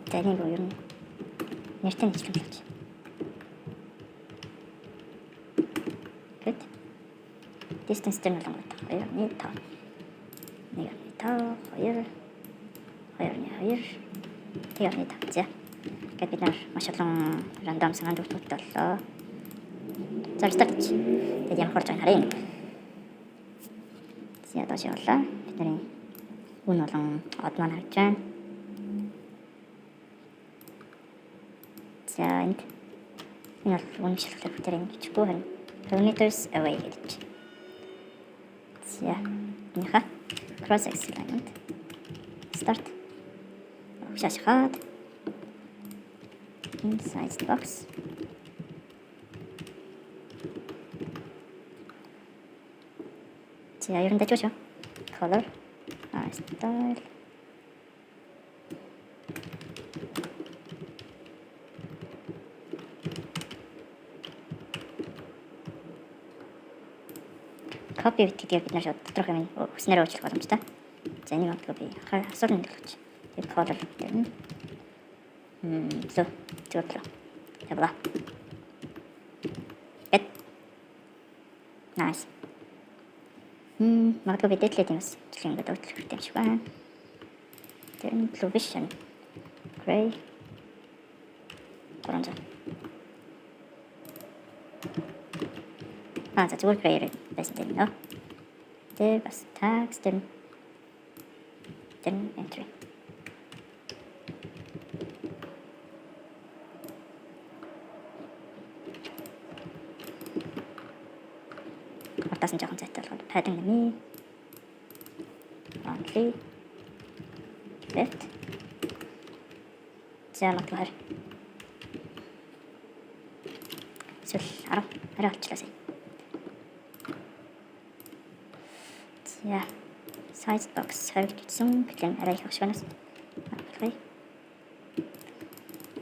Тэний боо юм. Нэртэн хэлж. Good. Distance дээр нь болонгот 2.5. 1.5 2 2.2 2.5 за. Гэт бид нар маш олон рандом санаанд өгтөлт боллоо. За start. Тэгээд ямар хорж байгаа харъя. За доош явлаа. Бидний үн болон од маань харж байна. За энд энэ бол үнэшлэх бүтээр ингэчихгүй харин kilometers away гэж. За энийхээ cross axis alignment start. Шашхаад inside box. За ерөн дэжгүй шүү. Color style. copy гэдгийг бид нар шууд доторх юм хүснээрээ өөрчлөх боломжтой. За энийг магадгүй би асуулын төлөвч. Тэгээд color дээр нь зөв. Яваа. Nice. Магадгүй би дээдлээд юмс жилийн ингээд өөрчлөх хэрэгтэй юм шиг байна. Тэр нь blue биш юм. Gray. Оранж. За зүгээр gray байсан дээ нөө. Тэр бас text тэр entry. Ортоос нь жоохон зайтай болгоод padding нэмье. Only left. За магадгүй харь. Эсвэл 10 арай олчлаа. За size box тавьчихсан. Гэтэл арай их багшгаас болохгүй.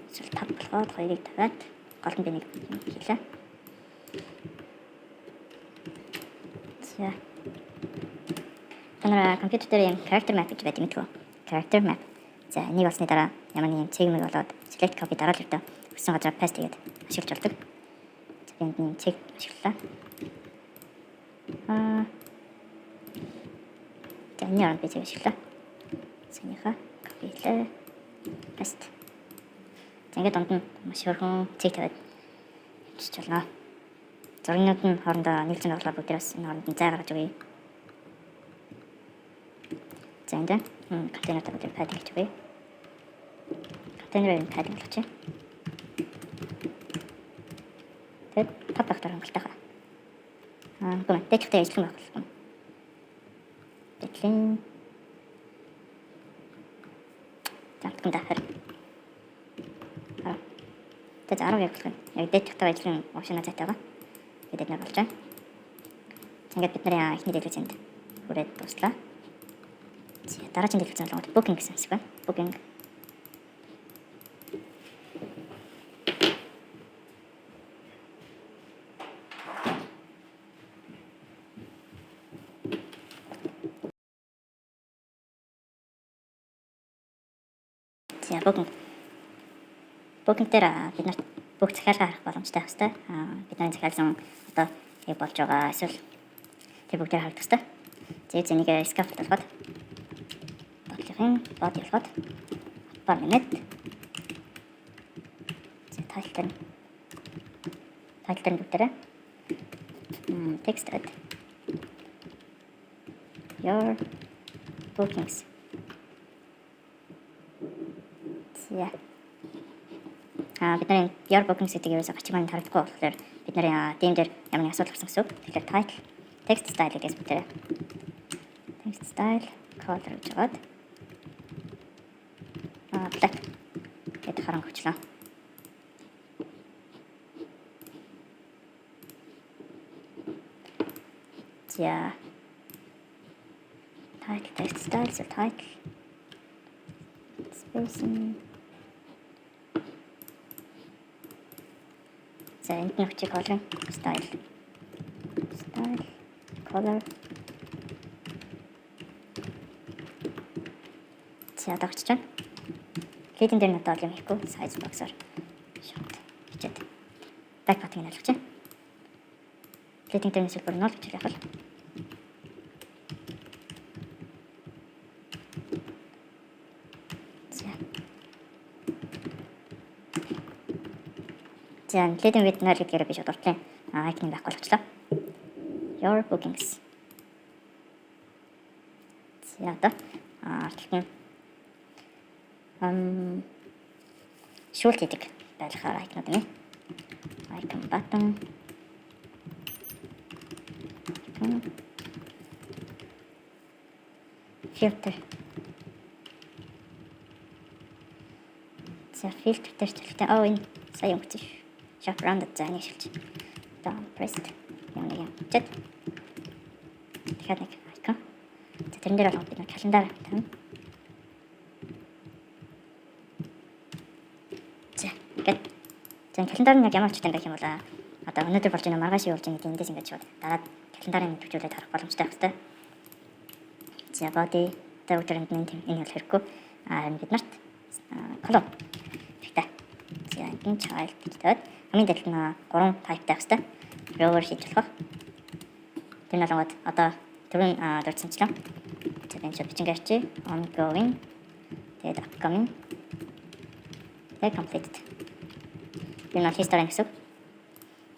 Эсвэл тав болгоод хоёрыг тавиад голдон бинийг хийлээ. За. Танара компьютер дээр юм character map гэж байдаг мэдгүй. Character map. За энийг олсны дараа ямар нэгэн цэгмэг болоод select copy дараал хэвээр өссөн газар paste хийгээд ашиглаж болдог. За би энд нэг цэг ашиглалаа. За энэ орнд би цэг ашиглалаа. Сэнийхээ copy хийлээ. Paste. За ингээд донд нь маш хөрхөн цэг тавиад бичиж болно. Зургнууд нь хоорондоо нийлцэн орлоо бүгдээс энэ хооронд нь зай гаргаж өгье. За энэ контейнер дээр padding хийж өгье. Контейнерын padding болгочих. Тэгээд тав багтаар хангалттай хаа. Гүн дэжигтэй ажиллах байх болно. Дэжлэн. Завтган дахаар. Тэгээд 10 яг болох юм. Яг дэжигтэй ажиллах машина зайтайгаа. Гэдэг нэр болж байна. Ингээд бид нарын эхний дэлгэцэнд хүрээд дуслаа. За дараагийн дэлгэцэн болгоод booking гэсэн хэсэг байна. Booking. За booking. Booking дээр бид нарт бүх захиалга харах боломжтой байх хэвээр. Бид нарын захиалсан одоо яг болж байгаа эсвэл тэр бүгдээр харагдах хэвээр. За энийг scaffold болгоод бодлогын body болгоод бар нэмээд за title бүгдээрээ text add your bookings. За бид нарын your bookings гэдэг юусаа гарч байгаа нь харагдахгүй болохоор бид нарын тийм дээр ямар нэг асуудал гарсан гэсэн үг. Тэгэхээр title text style гэж бүтээрээ. Text style color гэж жоод black гэдэг харанг өчлөө. За title text style so title spacing. За энд нь өчиг color style color. За дагчиж байна. Heading дээр надад юм хийхгүй size box-оор шууд хичээд back button-ыг алгаж байна. Heading дээр нэсэл бүр 0 гэж явах л. За heading with 0 гэдгээр би шууд уртлын icon back болгочлаа. Your bookings. За одоо артлын шүүлт хийдэг байдлаар icon-ууд нэ. Icon button. Filter. За filter дээр төлөвтэй энэ сая өнгөцөж shop rounded зайны шилж. Down pressed. Юм. Чэт. Тэгэхээр нэг icon. За тэрэн дээр бол бид нэг календар тавина. За ингээд. За календар нь яг ямар ч тань байх юм бол одоо өнөөдөр болж байгаа маргааш юу болж байгаа гэдгийг эндээс ингэж шууд дараа календарыг мэдвчүүлээд харах боломжтой байх хэрэгтэй. За body дээр үерэнд энэ бол хэрэггүй. Харин бид нарт column хэрэгтэй. За энэ child гэж тавиад хамгийн дээд нь 3 typeтай байх хэрэгтэй. Rower хийж болох. Тэр нь болгоод одоо түрүүн дурдсанчлаа. За энэ чинь бичингээр чи ongoing тэгээд upcoming тэгээд completed. Энэ нь history гэсэн.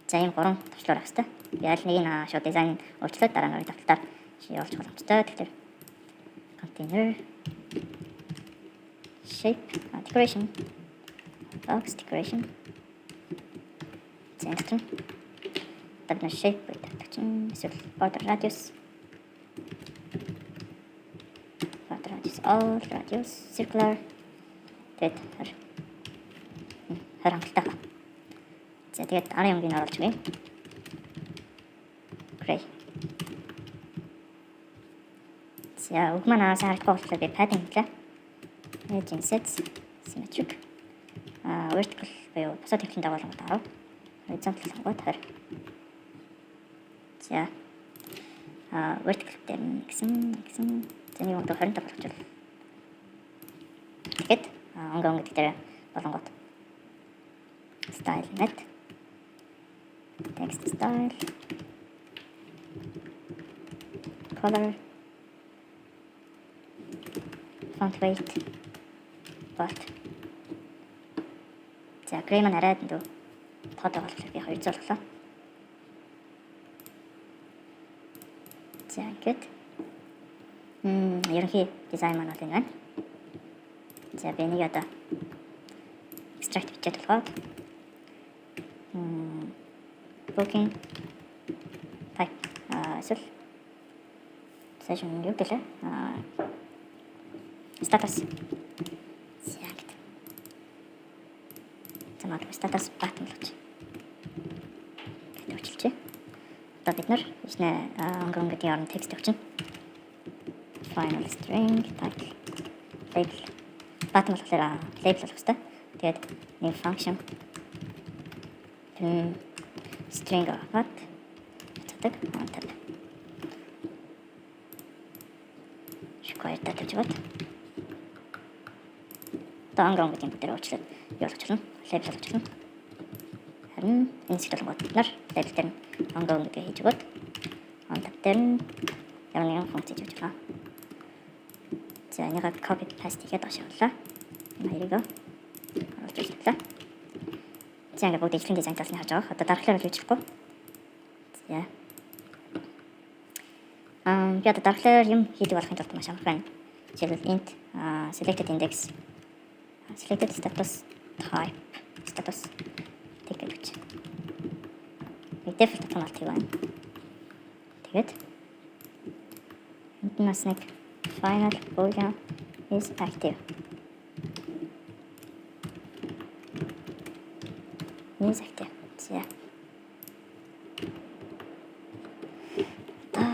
За ийм 3 төвчлөр байх хэрэгтэй. Яал нэг нь шууд дизайн өөрчлөлт дараа нь давталтаар явуулж боломжтой. Тэгэхээр container shape decoration box decoration center тогтноо shape гэдэг эсвэл border radius all radius circular тэгээд хангалттай. За тэгээд арын өнгийг оруулж өгье. Gray. За үг маань сайн харахгүй болохоор би padding хэлээ. Edge sets symmetric. Vertical буюу бусад хэвлэлийн дагуулгад 10. Horizontal хангууд 20. За vertical дээр гэсэн зэний өндөр 25 болгож. Тэгээд ongoing гэдэг дээр болонгот style net text style color font weight bold. За gray маань арай дэндүү тоотой болохоор би 200 боллоо. За ингээд ерөнхий дизайн маань бол энэ байна. За би нэг одоо extract бичээд болгоод booking type эсвэл session юу гэлээ status. За ингээд. За магадгүй status button болж. Ингээд өчилчээ. Одоо бид нар ичнэ ongoing гэдэг орон текст өгчин. Final string title label button болохоор label болох хэрэгтэй. Тэгээд new function string аваад цадаг онтад required data жоод одоо ongoing гэдэг бүтээр уучлаад явуулж байна. Label болж байна. Харин энэ сэдвүүд бид нар label дээр ongoing гэдгийг хийж өгөөд онтад дээр ямар нэгэн функц хийж өгч байна. За энийг copy paste хийгээд ашиглалаа. Энэ хоёрыг оруулж ирлээ. За ингээд бүгд ижлэн дизайн талыг харж байгаа. Одоо дарахлаар хийж болохгүй. За. Би одоо дарахлаар юм хийдэг болохын тулд маш амархан байна. Жишээлбэл int selected index selected status type status тэгээд үуч. Default format хийх байна. Тэгээд энд нас нэг final boolean is active. Is active. За.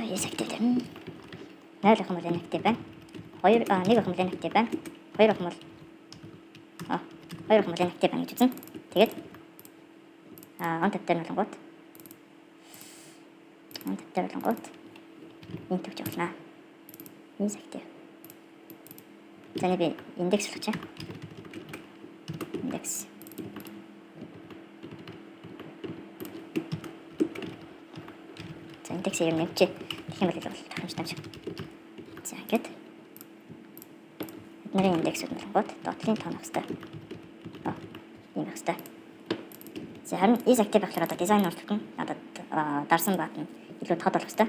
Is active гэнэ. 0 ах юм бол inactive байна. 1 ах юм бол inactive байна. 2 ах юм бол 2 ах юм бол inactive байна гэж үзэн. Тэгээд онтад дээр болонгууд int гэж явуулнаа. Is active. За нэг би индекс болгоч. Индекс. За индексийг юм нэвчээ. Тэгэх юм бол тахимжтай шиг. За ингээд. Бидний индексүүд болгоод дотлын тоон хэвстэй. Ийм хэвстэй. За харин is active болохоор одоо дизайн өөрчлөлт нь надад дарсан бат нь илүү тод болох хэвстэй.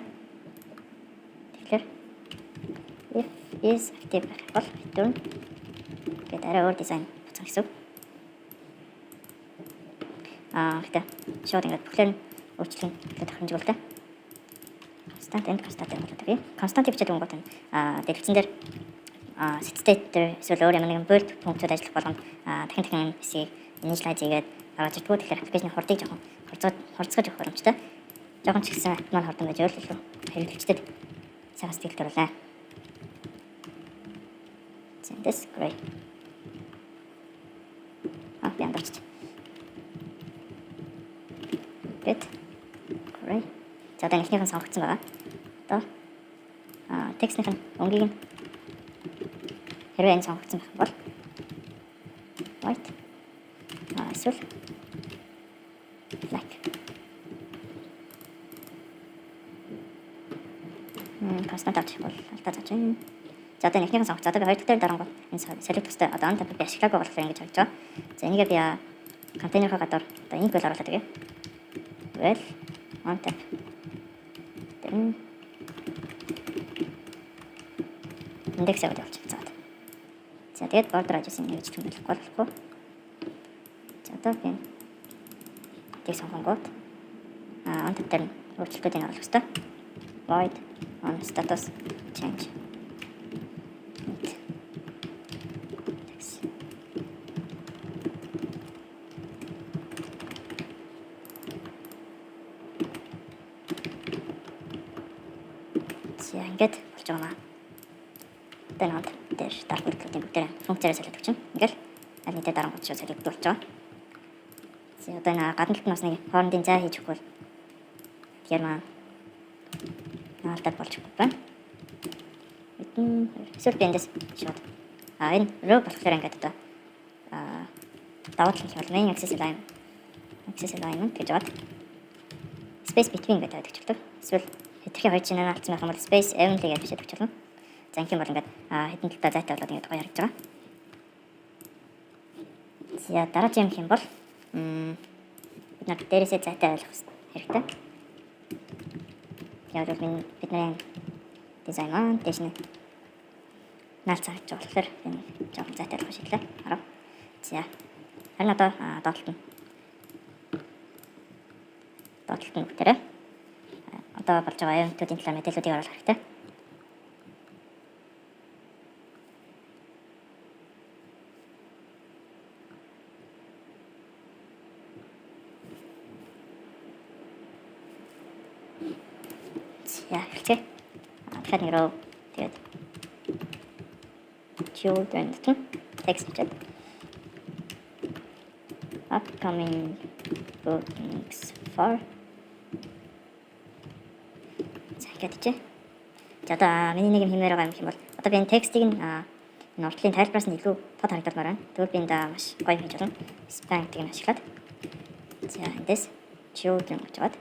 Тэгэхээр if is active бол return гэдэг арай өөр дизайн буцах гэсэн. Гэтэ шууд ингээд бүхлээр нь өөрчлөн тохиромжуулдаг. Constant and constant гэдэг би. Constant бичээд өнгөт нь дэлгэцэн дээр set state дээр эсвэл өөр ямар нэгэн bold функцууд ажиллах болгоно. Дахин хэсгийг initialize хийгээд гаргаж ирдэг. Тэгэхээр аппликейшны хурдыг жоохон хурцгаж өгөх боломжтой. Жоохон ч гэсэн апп маань хурдан байж өөрлөлөө хэрэглэгчдэд сайн сэтгэл төрүүлээ. This great. Би амдарч. Good. Great. За одоо эхнийх нь сонгогдсон байгаа. Одоо текстнийх нь өнгийг нь хэрвээ энэ сонгогдсон байх бол white эсвэл black. Констант авчих бол алдаа зааж байна. За одоо эхнийх нь сонгогдсон. Одоо би хоёр дахь дээр дарангуй энэ select төстэй одоо on tab би ашиглаагүй болохоор ингэж харж байгаа. За энийгээ би контейнерийнхаа гадуур одоо equal оруулаад өгье. Well on tab. Индекс аваад явуулчих. За тэгээд border address нь гэж тэмдэглэхгүй болохгүй. За одоо би тийг сонгонгууд on tab дээр өөрчлөлтүүдийг оруулах хэрэгтэй. Void on status change. За ингээд болж байгаа маа. Одоо нод дээр дарах үйлдэлүүдийн бүгдээ функцаараа солиод өгч юм. Ингээл аль нэгдээ дарангууд шиг солиодуулж байгаа. За одоо энэ гадна талд нь бас нэг хоорондын зай хийж өгвөл тэгэхээр маа наалтад болж байна. Эсвэл би эндээс шууд энэ row болохоор ингээд одоо даваад л хэлэх main access alignment гэж бод. Space between гэдэг өгчөлдөг. Эсвэл хэтэрхий хоёр чинь наалтсан байх юм бол space only гэж бичиж өгчөлнө. За инх юм бол ингээд хэдэн талдаа зайтай болоод ингээд гоё харагдаж байгаа. За дараагийн юм бол бид нар дээрээсээ зайтай ойлгох хэрэгтэй. Яг л бидний дизайн маань дэш нь наалцаа хийж байгаа болохоор энэ жоохон зайтай болох шийдлээ. Харав. За харин одоо доотлолт нь бүгдээрээ одоо болж байгаа event-үүдийн талаар мэдээллүүдийг оруулах хэрэгтэй. За эхэлцгээе. Тэгэхээр нэг руу тэгээд children text chat upcoming bookings for за гэдэг. За одоо миний нэг юм хэмээр байгаа юм бол одоо би энэ текстийг энэ уртлын тайлбараас нь илүү тод харагдмаар байна. Тэгвэл би энэ маш гоё хийж болно. Span гэдэг нь ашиглаад. За эндээс children гэж бод.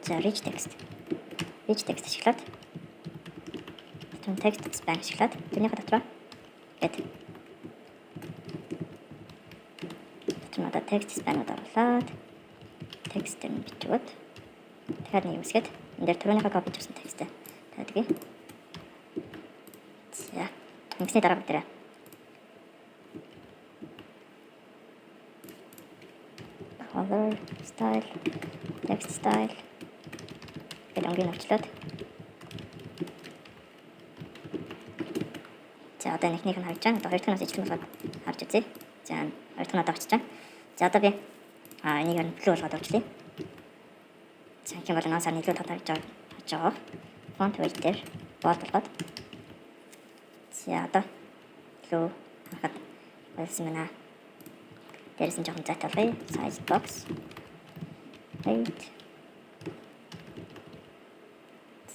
За rich text ашиглаад text span ашиглаад тэрнийхээ дотроо гэдэг одоо text span-ууд оруулаад text-ийг бичгүүд тэгэхээр нэг юмсгээд энэ дээр түрүүнийхээ copy хийсэн тексттэй тавьдаг. За ингэсний дараа бид color style text style гэдэг онгийн өвчлөөд за одоо нэгнийх нь харж байгаа. Одоо хоёр дахь нь ижлэн болгоод харж үзье. За хоёр дахь нь одоо очиж байгаа. За одоо би энийг нь blue болгоод авчлаа. За их юм бол наасаар нийлүү тод харж байгаа. Font weight дээр bold болгоод. За одоо blue харахад болсон байна. Дээрээс нь жоохон зайтай болгоё. Size box. Weight.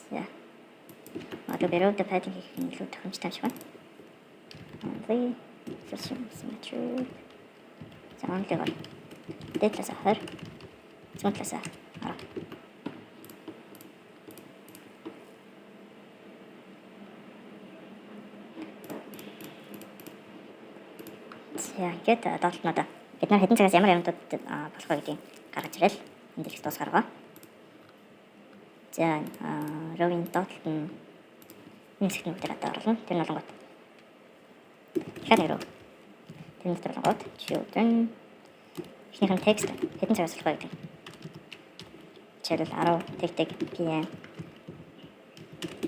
За. Одоо below the padding хийх нь илүү тохиомжтой шиг байна. Only symmetry. За only бол дээдлээс 20 зүүнтлээс 10. За ингээд доотлолтноо бид нар хэдэн цагаас ямар юмнууд болох вэ гэдгийг гаргаж ирэл энэ дэлгч дуус гаргаа. За row-ийн доотлолт нь энэ хэсэгт нүдээр одоо оруулна. Тэр нь болонгот тэгэхээр row тэр нь болонгот children ихнийх нь текст хэдэн цагаас болох вэ гэдэг. Жишээлбэл 10 PM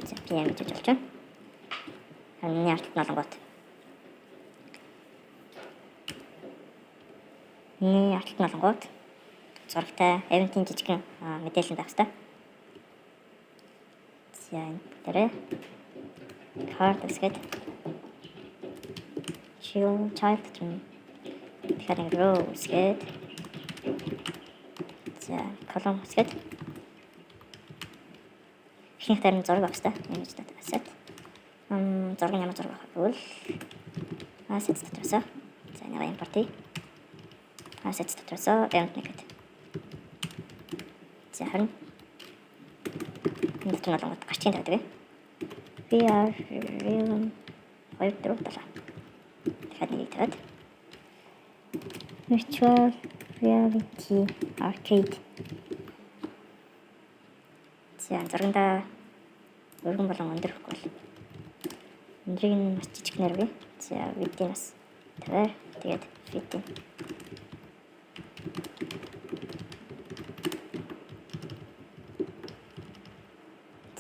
за PM гэж болж байна. Хамгийн арт нь болонгот Миний артлт нь болонгууд зурагтай event-ийн жижигхэн мэдээлэл байх хэрэгтэй. За энэ дээрээ card гэсгээд child гэж юм. Тэгэхээр нэг row үсгээд за column үсгээд ихэнх дээр нь зураг авах хэрэгтэй. Image data asset. Зураг нь ямар зураг авах вэ? Assets дотроос. За нэг import хий. Assets дотроос event нэгэд. За харин энэ дотор нь гарчийн тавьдаг. We are real 2-7. Тэгэхээр нэг тавиад virtual reality arcade. За зурганда өргөн болон өндөр хөхгүй бол өндрийг нь бас жижигнэр бий. За видео бас тавиа. Тэгээд fit.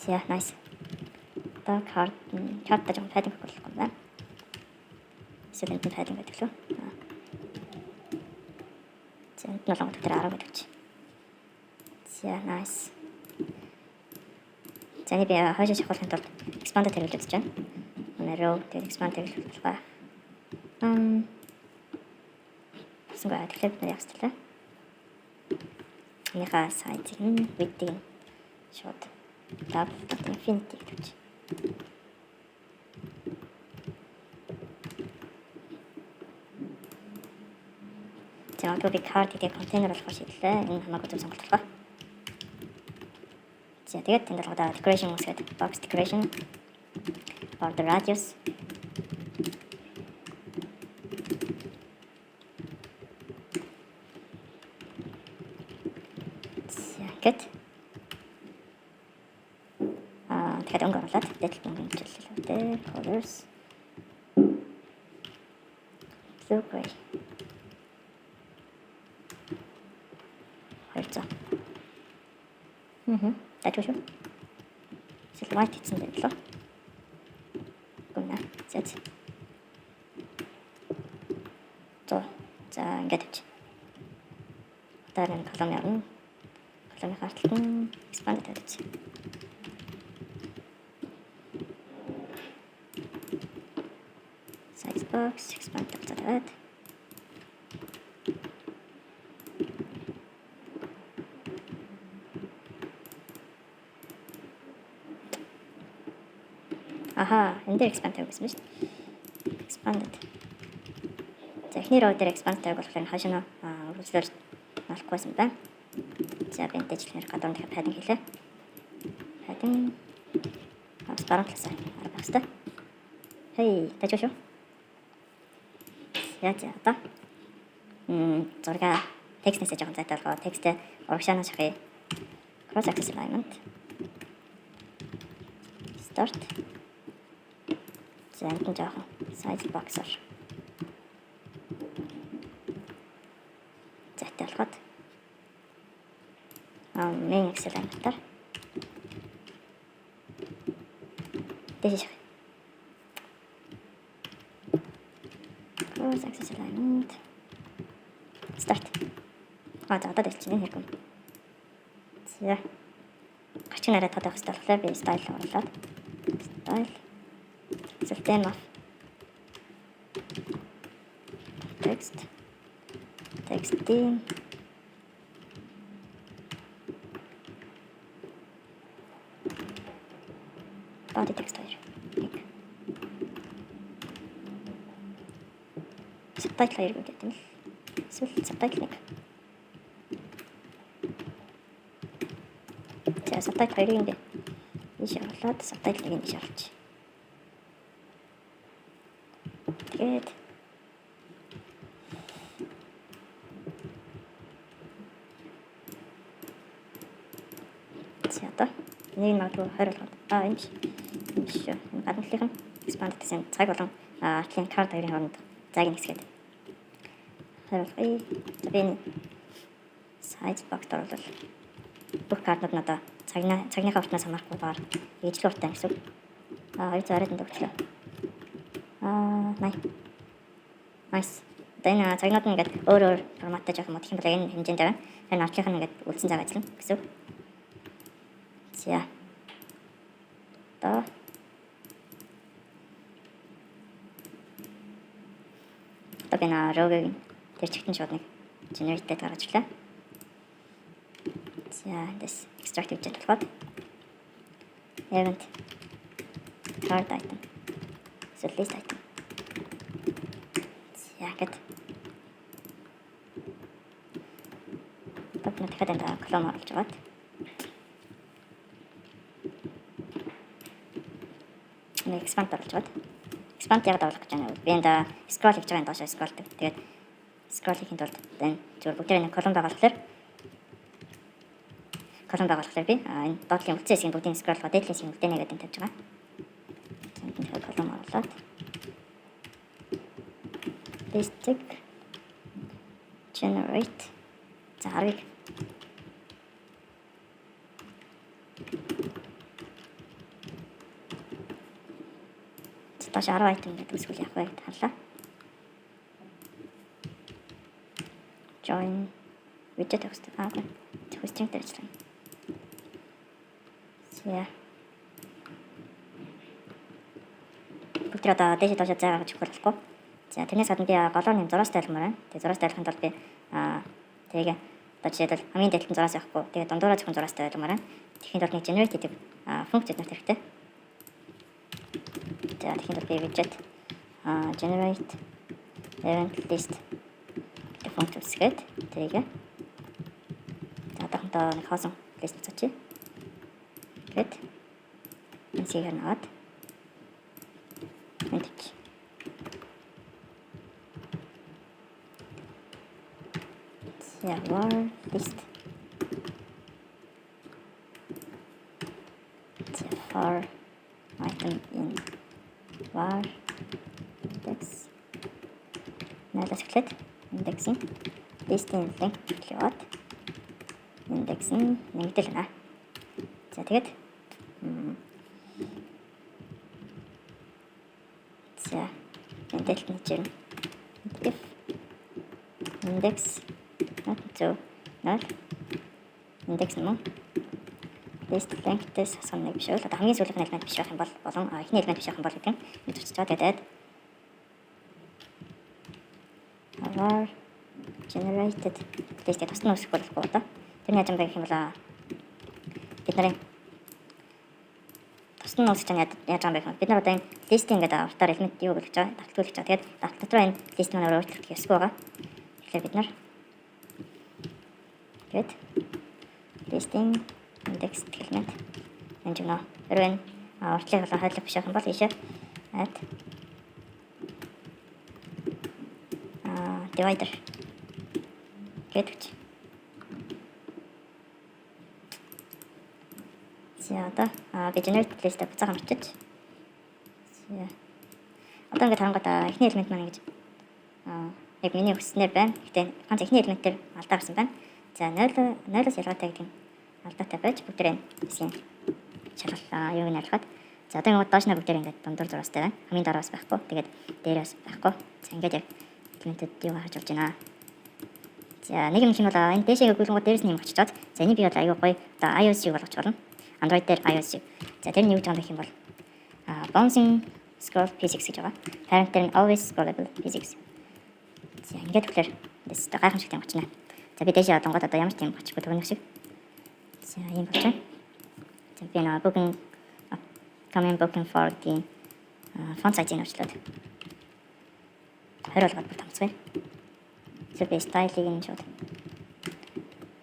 За nice. Одоо карта жоохон padding болох юм байна. Эсвэл энэ padding байдаг лөө. За энэ нь болгох дээр 10 гэдэг чи. За nice. За би хойш шахуулахын тулд expand хэрэглэж үзэж байна. Row тэгээд expand хэрэглэж байгаа. Сэнгээ тэгэхээр яг хэвчлээ. Энийхээ сайзыг нь width-ийг шууд tab infinity гэж. За одоо би card гэдэг контейнер болох шийдлээ. Энэ хамаагүй зөв сонголт байна. За тэгээд энэ дээр decoration үсгээд box decoration border radius гэт тэгэхээр өнгө оруулаад дээд өнгөний хэмжээлтэй colors blue gray 200. Дайч шүү. Сэл white хийсэн байлаа. Гүнэ. За ингээд авчих. Одоо энэ колон явна. Колоны харталт нь expand тавьчих. Size box expand тавьчихад. Аха, энэ дээр expand тавьсан биз? Expanded. За эхний row дээр expand тавих болохоор хашаа үргэлжлүүлж болохгүйсэн байна. За би энэ дэжлэр гадуур дахиад padding хийлээ. Padding бас баруун талаас арга баста. Хей, тачаа шүү. За одоо зурга текстнээс жоохон зайтай болгоо. Текстээ урагшаанаа шахъя. Cross axis alignment. Start. За энэ жоохон size box-оор зайтай болгоод main axis alignment-аар дэжиж cross axis alignment start. За одоо дэлчихнэ хэрэг юм. За гарчин нараа тодох хэрэгтэй болохоор би style оруулаад style then off texting body text хоёр subtitle хоёр гэдэг юм л эсвэл subtitle нэг. За subtitle хоёрыг ингэ ийш оруулаад subtitle-ыг ийш оруулчих. Тэгээд за одоо нэг магадгүй 20 болгоод энэ шүү. Гаднaalынх нь expand гэсэн цаг болон артлын card хоёрын хооронд зайг нэгсгээд 20 болгоё. За би size box-д оруулал бүх картууд нь одоо цагныхаа уртнаас хамаарахгүйгээр ижил урттай гэсэн. 200 арайд өгчлөө. Nice. Тэгээ цагнууд нь ингээд өөр форматтай жоох модх юм бол энэ хэмжээнд байна. Тэгэхээр артлынх нь ингээд үлдсэн цаг ажиллана гэсэн. За. Одоо Одоо би логогийн тэр чигтэн шууд нэг generated гаргаж ирлээ. За this extract widget болоход event card item so list item. За гэд одоо дахиад энэ колон оруулж аваад нэг expand оруулж аваад expand яг оруулах гэж байна. Би энэ scroll хийж байгаа энэ доошоо scroll гэдэг. Тэгээд scroll хийхэд бол энэ зөвхөн бүгдээр нэг колон байгаа болохоор би энэ доотлын үлдсэн хэсгийг бүгдийг scroll-гоо дээдлийн хэсгийг үлдээнэ гэдэг тавьж байгаа. Тэгэхээр колон оруулаад listing generate за 10-ыг доош 10 item гэдэг үсгүүл явах вэ гэдээ харлаа. Join widget text аагүй. Хостинг дээр ажиллана. За. Бүгд одоо дээш доош зайгаа гэж болохгүй. За тэрнээс гадна би голоор нэм зураас тайлбармаар байна. Тэгээ зураас тайлбарханд бол би тэгээ одоо жишээлбэл хамгийн дээдлэн зураас явахгүй. Тэгээ дундууraa зөвхөн зураас тайлбармаар байна. Тэгэхэд бол нэг generate гэдэг функц эднэрт хэрэгтэй. За тэгэхээр би widget generate event list гэдэг функц үсгээд тэрийг за одоохондоо нэг хоосон лист цачи. Гэт энэсийг наваад энтэж за var list за for item in var index надаас эхлээд индексийн листийн линк хийгээд индекс нь нэмэгдэл байна. За тэгээд за индекс нь чинь if index not so not индекс нь list length-с хасах нэг биш үү? Одоо хамгийн сүүлийнх нь элемент биш байх юм бол болон эхний элемент биш байх юм бол гэдэг нь төвчж байгаа. Тэгээд var generated list-ийг тусна үсэх болохгүй одоо. Тэрний хажууд байх юм бол бид нарын тусна үсэх чинь яаж байгаа юм бэ гэвэл бид нар одоо энэ list-ийн гэдэг автаар элемент юу гэж байгаа давталгуулж байгаа. Тэгээд давтал дотор энэ list маань өөрчлөлт хийсгүй байгаа. Тэгэхээр бид нар тэгээд list-ийн index элемент энэ ч нөө хэрвээ уртлыг болон хайлт биш байх юм бол ийшээ add divider гэдэг. За одоо би generate list-ийг буцаага мчиж. За одоо ингээд харангуйта эхний элемент маань ингэж яг миний хүснээр байна. Гэтэ ганц эхний элемент дээр алдаа гарсан байна. За 0-оос ялгаатай гэдэг нь алдаатай байж бүгдээ хэсгийн шалгал юуг нь ялгаад. За одоо ингээд доош нь бүгдээ ингээд дундуур зураастай байна. Хамгийн доороос байхгүй. Тэгээд дээрээс байхгүй. За ингээд яг элементэд юу харж болж байна. За нэг юм шиг бол энэ дэшегээ гүйлэнгууд дээрээс нь юм очиж чад. За энийг би бол аюу гоё одоо iOS шиг болгож болно. Android дээр iOS шиг. За тэр нь юу гэж байгаа юм бол bouncing scroll physics гэж байгаа. Parent дээр нь always scrollable physics. За ингээд тэгэхээр дэс гайхамшигт юм очно. За би дэшээ одонгод одоо ямар ч юм очихгүй төгнөх шиг. За ийм болж байна. За би нөө booking coming booking for the font size-ийг өөрчлөөд. Хариулгад бүр томцгоё. So би style-ийг нь шууд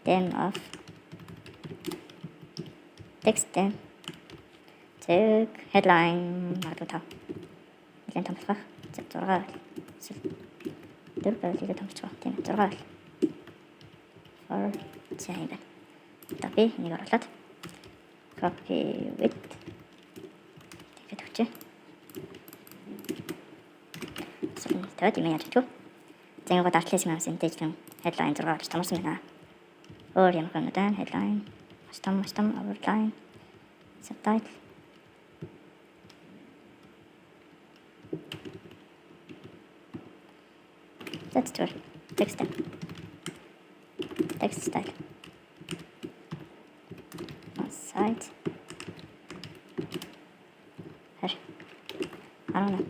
them of text тэг headline магадгүй тав. Нэлээд томцох. За 6 дөр байрлалыг томцох тийм 6 байл. For за юм байна. Одоо би энийг оруулаад copy with тэгээд өгчээ. Тэгээд юм яаж ч вэ? За ингээд дартлаас юм syntax headline 6 гэж томорсон байна. Өөр юм гэнэ даа headline том outline subtitle that's true text style on site here I don't know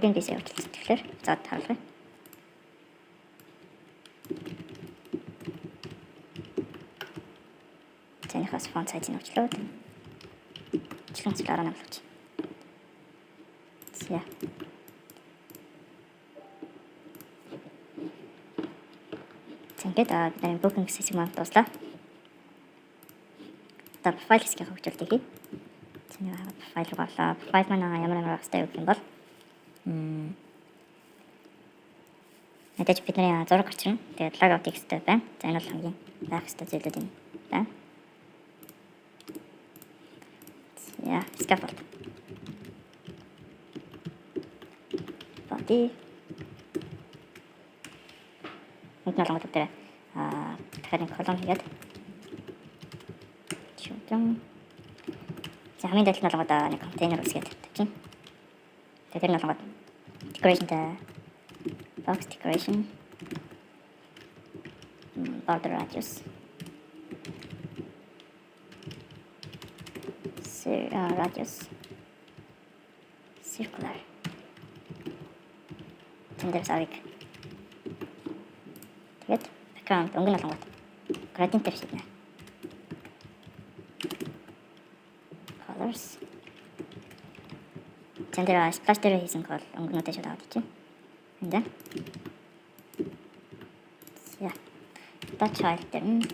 copy paste явуулсан. Тэгэхээр зоод харуулъя. Зэнийхээс font size-ийг өөрчлөөд члэн цэглэрээ намлууч. За. Ингээд бид нарын booking хэсэг маань дуслаа. Одоо profile хэсгийн хөгжүүлэлтийг хий. Цэний profile руу орлоо. Profile маань ямар байх хэрэгтэй гэх юм бол мэдээж бидний зураг гарчирна. Тэгээд logout хийх хэрэгтэй байна. За энэ бол хамгийн байх хэрэгтэй зүйлүүд юм байна. За, scaffold. Body. Нэг нэг дээр дахиад нэг колон хийгээд чүтэн. За хамгийн дээл нь болгоод нэг контейнер үсгээд тавьчих. Тэгээд тэр нь болгоод decoration box decoration border radius radius circular tender savik тэгээд background өнгөн болгоод gradient дээр шийднэ. Colors тender splash дээр хийсэн бол өнгөнүүдээ шууд аваад чинь. And then yeah, the child then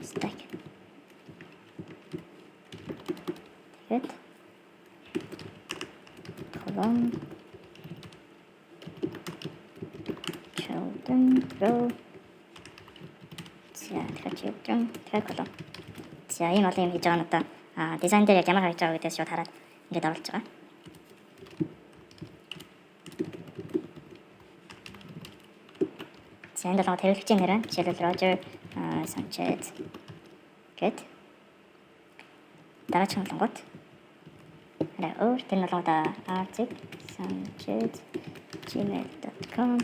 stack good column children row за тэгэхээр children тэгэхээр column за ийм олон юм хийж байгаа нь одоо дизайн дээр яг ямар харагдж байгаа гэдгээс шууд хараад ингээд оруулж байгаа. За энэ долоо хэрэглэгчийн нэр нь жишээлбэл Roger Sanchez гэд дараагийн болгоод арай өөр тэр нь болгоод arzik.sanchez@gmail.com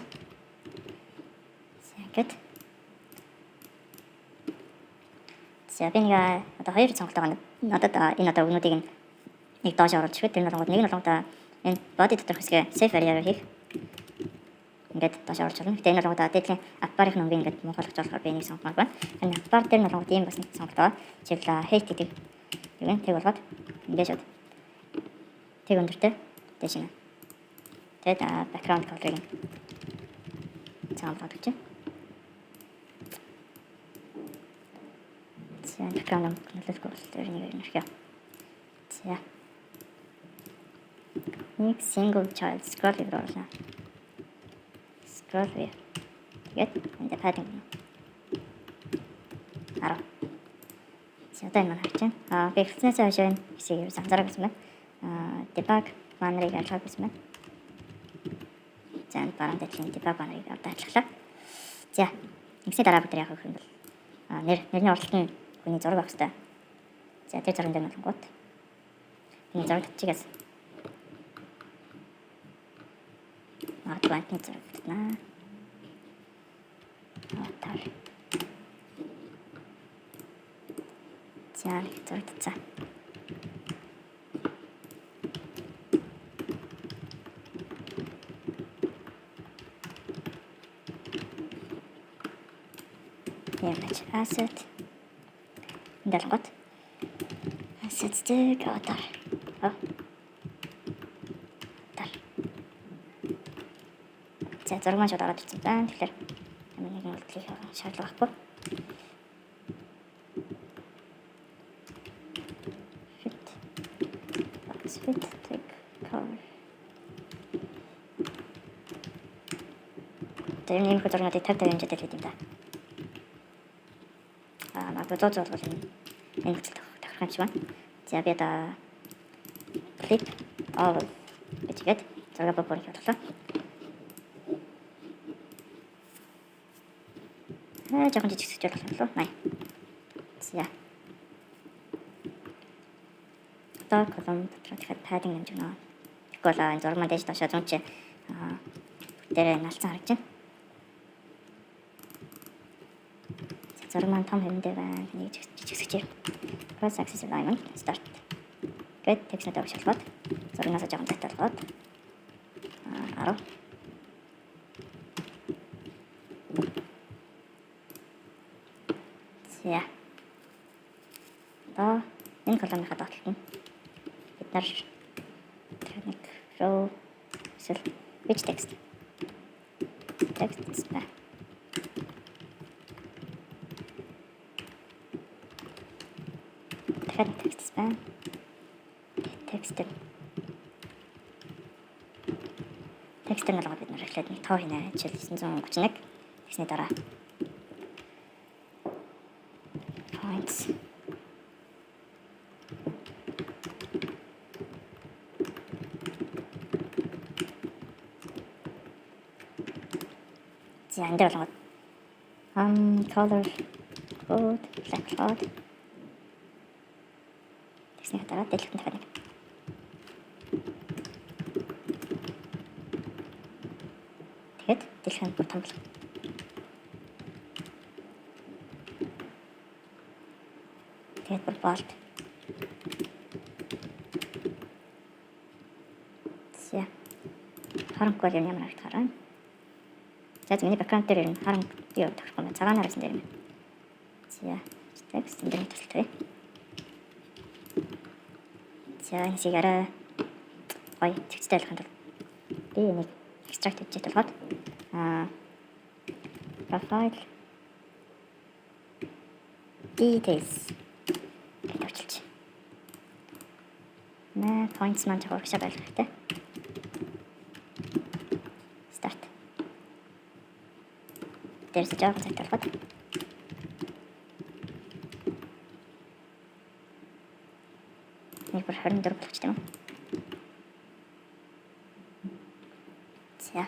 гэд за би нэг одоо хоёр сонголт байгаа. Надад энэ одоо өгнүүдийг нэг доош оруулж ихэд тэр нь болгоод нэг нь болгоод энэ body доторх хэсгээ safe area-аар хийх. Ингээд доош оруулж байна. Гэтэ энэ болгоод дээдлийн аппарын өнгө ингээд мунхайлгаж болохоор би нэг сонгомоор байна. Энэ аппар дээр нь болгоод ийм бас нэг сонголт байгаа. Жишээл hate гэдэг юм байна. Тэг болгоод ингээд шууд тэг өндөртэй дэш нэ. Тэгээд background color-ыг цаамлаад өгч. За background нөлөөлөх бол тэр нэг юм хэрэг. За. Нэг single child scroll вiew оруулна. Scroll view. Тэгээд энэ padding. За одоо энэ харж байна. Би эхлснээс хойш энэ хэсгийг юу анзаарах гэсэн байна. Debug banner-ыг ажиллах гэсэн байна. За энэ баруун дэдлийн debug banner-ыг одоо ажиллаглаа. За нэгсний дараа бид яах вэ гэвэл нэрний уралт нь хүний зураг авах хэрэгтэй. За тэр зургийн дээр малангууд энэ зураг чигээс магадгүй зураг татнаа. Аватар. За зураг татсан. Image asset. Далгот. Assets дээр аватар. За зураг маань шууд ороод ирсэн байна. Тэгэхээр ямар нэгэн үйлдэл хийх шаардлага байхгүй. Fit take cover. Тэр нэг зургуудыг 50 хэмжээтэй л хийх юм да. Магадгүй 100 бол энэ хөтөл тохирох юм шиг байна. За би одоо click all гэжгээд зураг боборыг бодлоо. жоохон жижиг сэжүүл болох юм лу. Най. За. Одоо колон дотор дахиад padding хэмжээ нөө. Тэгвэл энэ зураг маань дэж доошоо 100 чи дээр налцсан харагдаж байна. Зураг маань том хэмнэлтэй байна. Нэг жижиг сэжээ. Cross axis alignment start. гээд текстнүүдээ шалгаад зургнаас жоохон таталгаад 10. За. Одоо энэ колонныхаа доотлолт нь бид нар техник row эсвэл which text байна. Тэгэхээр text байна. Текстээр нь бид нар эхлээд нэг тоо хийнэ. Жишээл 931 тэгсний дараа points за энэ дээр болгоод color code black code тэгсний дараа дэлгэх нь нэг тэгэхэд дэлгэх нь том болох. Тэгээд bold. За. Харанхуй юм ямар их хараа. За миний бэкграунд дээр юм харанх юу тохирохгүй байна. Цагаанаар гэсэн дээр юм. За. Текст энэ төсөлтөө. За энэ сигараа гоё тексттэй болох юм бол би нэг extract хийж толгойд profile details тавьчих. Points маань жоо урагшаа байх хэрэгтэй. Start. Дээрс жоо цайт толгойд. Нэг бүр 24 болгоч тийм үү? За.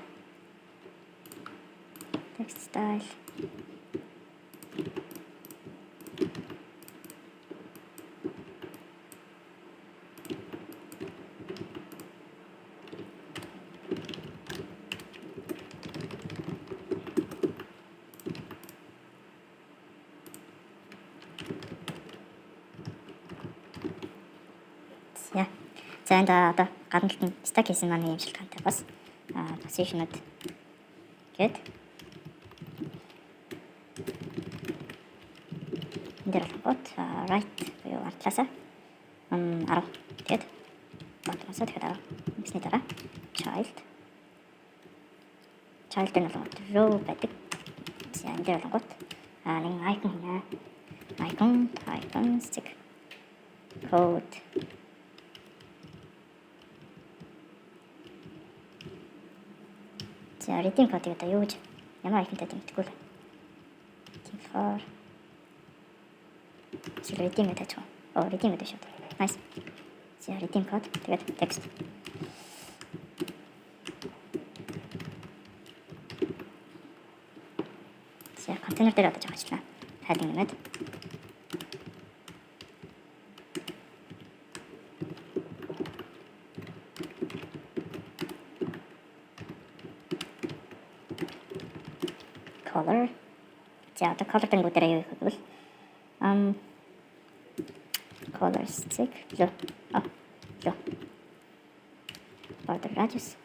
Text style. За энэ одоо гадналт нь stack хийсэн маань юм шилтгаантай бас position-ууд гээд энэ дээр болгоод right буюу артлаасаа 10 тэгээд бottom-аас тэгээд 10 гэсний дараа child нь болгоод row байдаг. За энэ дээр болгоод нэг icon хийнэ. Icon stick code за redeem code-ийг одоо юу гэж ямар icon-тай тэмдэхгүй л. Тэгэхээр redeem гэдэг ч юм. Redeem гэдэг шүү дээ. Nice. За redeem code тэгээд text. За контейнер дээр одоо жаач ажиллана. Padding нэмээд color. За одоо color тэнгүүдээр юу хийх вэ? Color stick blue. Blue. Border radius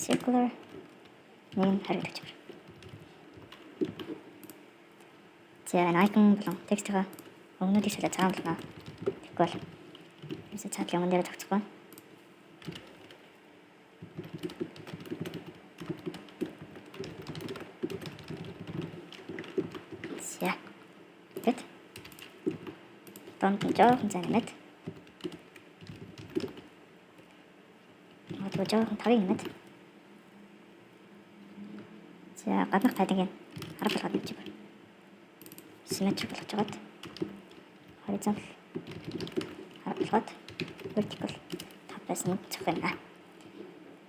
circular. Name харагдаж байна. За энэ icon болон текстийг өгнөдийг шалгаж цагаан болгоо. Тэгвэл ерөөсөө цаадлын өмнө дээр тогтцохгүй. За. Тэт. Тонт жоохон зэнэмэд. Одоо жоохон тавыг нэмээд. За гаднах тайдыг харах болгоод явчих байна. Symmetric болгож жагаад horizontal харах болгоод vertical таваас нь зөх байна.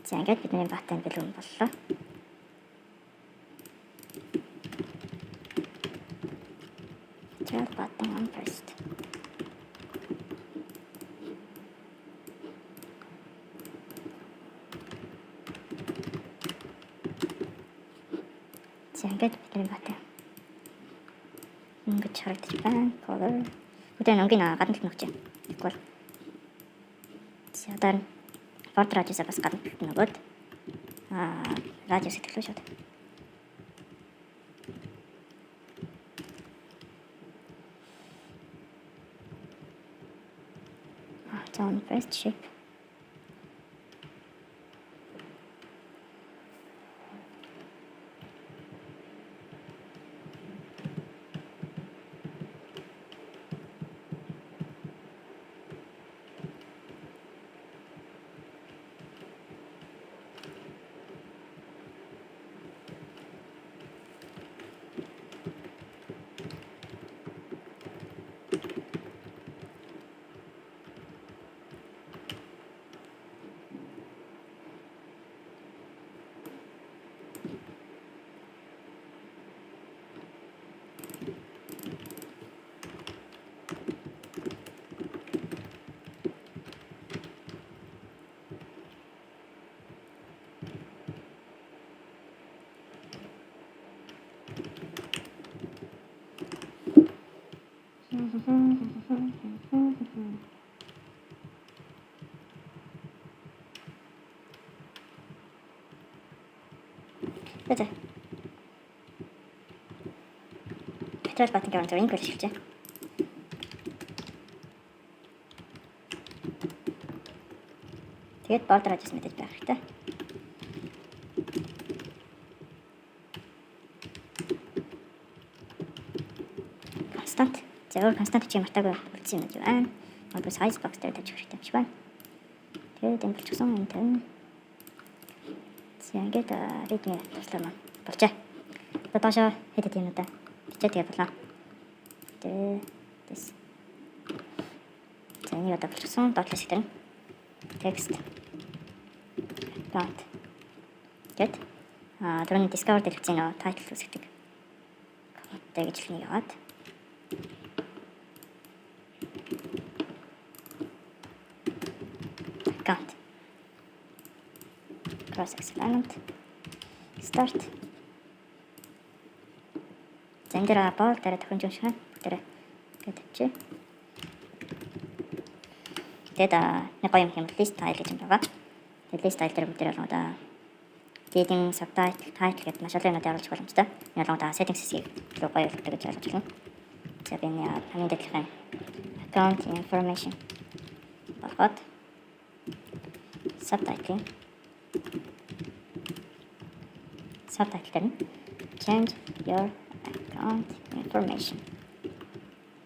За ингээд бидний баттан бэлэн боллоо. За баттан on first. За ингээд бидний баттан ингэж харагдаж байна. Color. Бүгдээ өнгийн гадна талд нөгч. Equal. За дараа нь border radius-а бас гадна талд нөгөөд radius гэдэг л шууд. Zone first shape. Тэгэж. Petrol button гэх юм ингээл шилжээ. Тэгээд border radius мэдээж байх хэрэгтэй. Constant. За өөр constant чи мартаагүй үлдсэн юм байна. Одоо size box дээр тавьчих хэрэгтэй юм шиг байна. Тэгээд энэ болчихсон энэ тань. За ингээд reading туслаа маань болжээ. Одоо доошоо хэд юм уу да. Бичээ тэгээ болоо. This. За энэ одоо болчихсон dot хэсэг дээр text. Dot. Гэт дөрөв discover дээр хэвчээ нөө title үсгдэг. Тэгээд гэж л нэг яваад. Account. Cross experiment. Start. Зэндэр бол дараа тохиомж юм шиг байна. Тэр гэдэг чи. Тэгээд нэг гоё юм list style гэж юм байгаа. Тэгээд list style дээр бүгд яг одоо reading, subtitle, title гэдэг маш олон юмнууд оруулах боломжтой. Энэ бол одоо settings хэсгийг илүү гоё болгодог гэж ойлгож байна. За би энэ хамгийн дэдлэхэн account information болгоод subtitle дээр change your account information.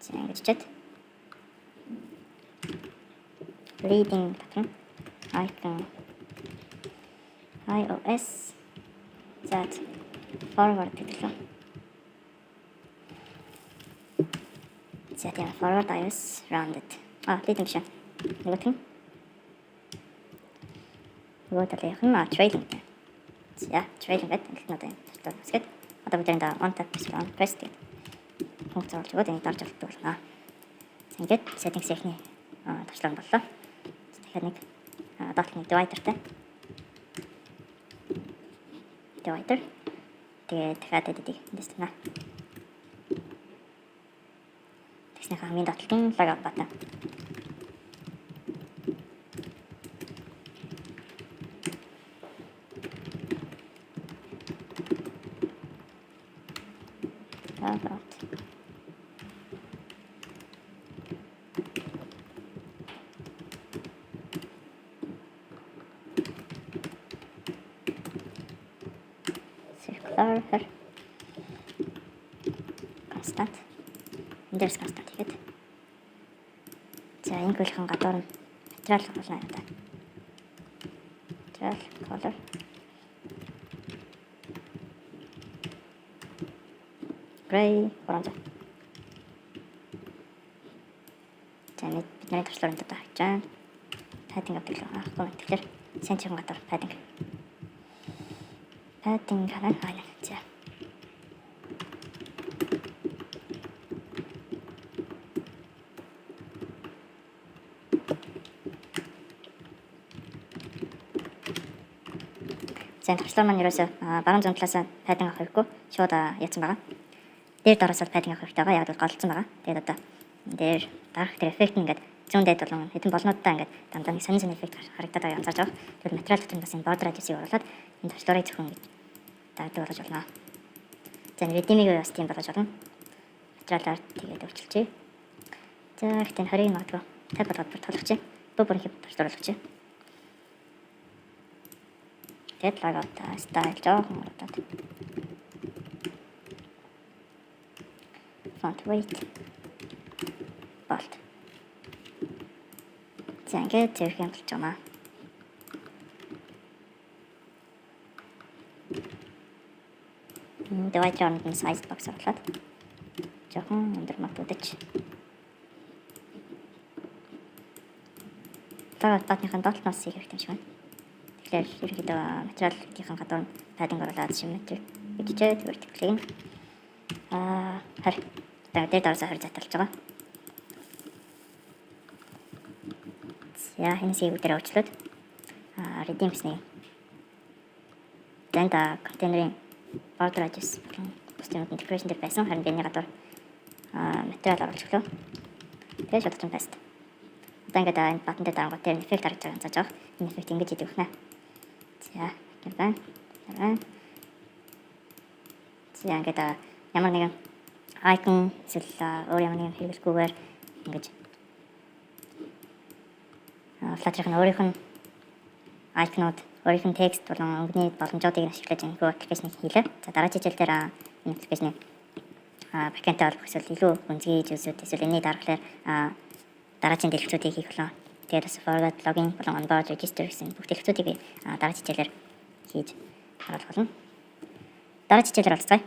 За ингэж чад. Reading button icon iOS that forward гэдэг. За тийм forward iOS rounded. Reading шин. Нөгөө талынх нь trailing. За trailing гэдэг нь одоо тастар хэсгээд одоо бид энэ on tap on press гэдэг функц оруулж өгөөд энийг дарж авдаг болно. За ингээд settings-ийн туршлага боллоо. Тэгэхээр нэг dot-ны divider-тай. Divider. Тэгээд дахиад эдийг эндээс тэнэ. Тэгснэ хамгийн дотлын logout button. Logout. Circular. Constant. Эндээс constant хийгээд. За инглишхэн гадуур нь material болно надад. Material color. Gray оранж. За бидний туршлага энэ даа хийж. Padding авдаг л аахгүй. Тэгэхээр center гадуур padding. Padding хараа. За. За туршлага маань ерөөсөө баруун зүүн талаас padding авах хэрэггүй. Шууд яатсан байгаа. дээр дороос бол padding авах хэрэгтэй байгаа. Яг бол голцсон байгаа. Тэгээд одоо энэ дээр дарах тэр эффект нь ингээд зүүн дээд болон хэдэн болнуудаа ингээд дандаа нэг сонин эффект харагдаад байгаа янзаарч байгаа. Тэгвэл материал дотор нь бас энэ border radius-ийг оруулаад энэ төвчлөрийг зөвхөн ингэж даадаг болгож болно. За энэ redeem-ийг бас тийм болгож болно. Материалаар тэгээд өвчлөчээ. За ихтэй 20-ыг магадгүй 50 болгоод бүр толгоч. Бүр их төвчлөрлөгч. Тэгээд layout style жоохон урдаад. Font weight. Bold. За ингээд зэрэг юм болж байна. Divider-д нь size box оруулаад жоохон өндөр матуудаж. Тэгээд батныхын дотлноос хийх хэрэгтэй юм шиг байна. Тэгэхээр ерөнхийдөө материалын гадуур нь padding оруулаад шимэтэр бичээд vertical-ийг харин дээр дорсоо харь заталж байгаа. За хинсийг үдээр уучлаад redeem гэсэн дэнда контейнерын border radius бусдын integration дээр байсан. Харин биений гадуур материал оруулж өглөө. Тэгээд шууд ч paste. Одоо ингээд энэ батн дээр дарангуут дээр эффект харагдаж байгаа зааж байгаа. Энэ эффект ингэж идэх нэ. За гэнэ. За ингээд ямар нэгэн icon эсвэл өөр ямар нэгэн хэрэглэгүйгээр ингэж Flutter-ын өөрийнх нь icon-ууд, өөрийнх нь текст болон өнгөний боломжуудыг ашиглаж энэ аппликейшнийг хийлээ. За дараагийн жил дээр энэ аппликейшнийг backend-тэй холбох эсвэл илүү гүнзгий зүйлсүүд эсвэл энэний дараалал дараагийн дэлгэцүүдийг хийх болно. Тэгээд бас forward login болон onboard register гэсэн бүх дэлгэцүүдийг дараагийн жилээр хийж харуулах болно. Дараагийн жилээр уулзъя.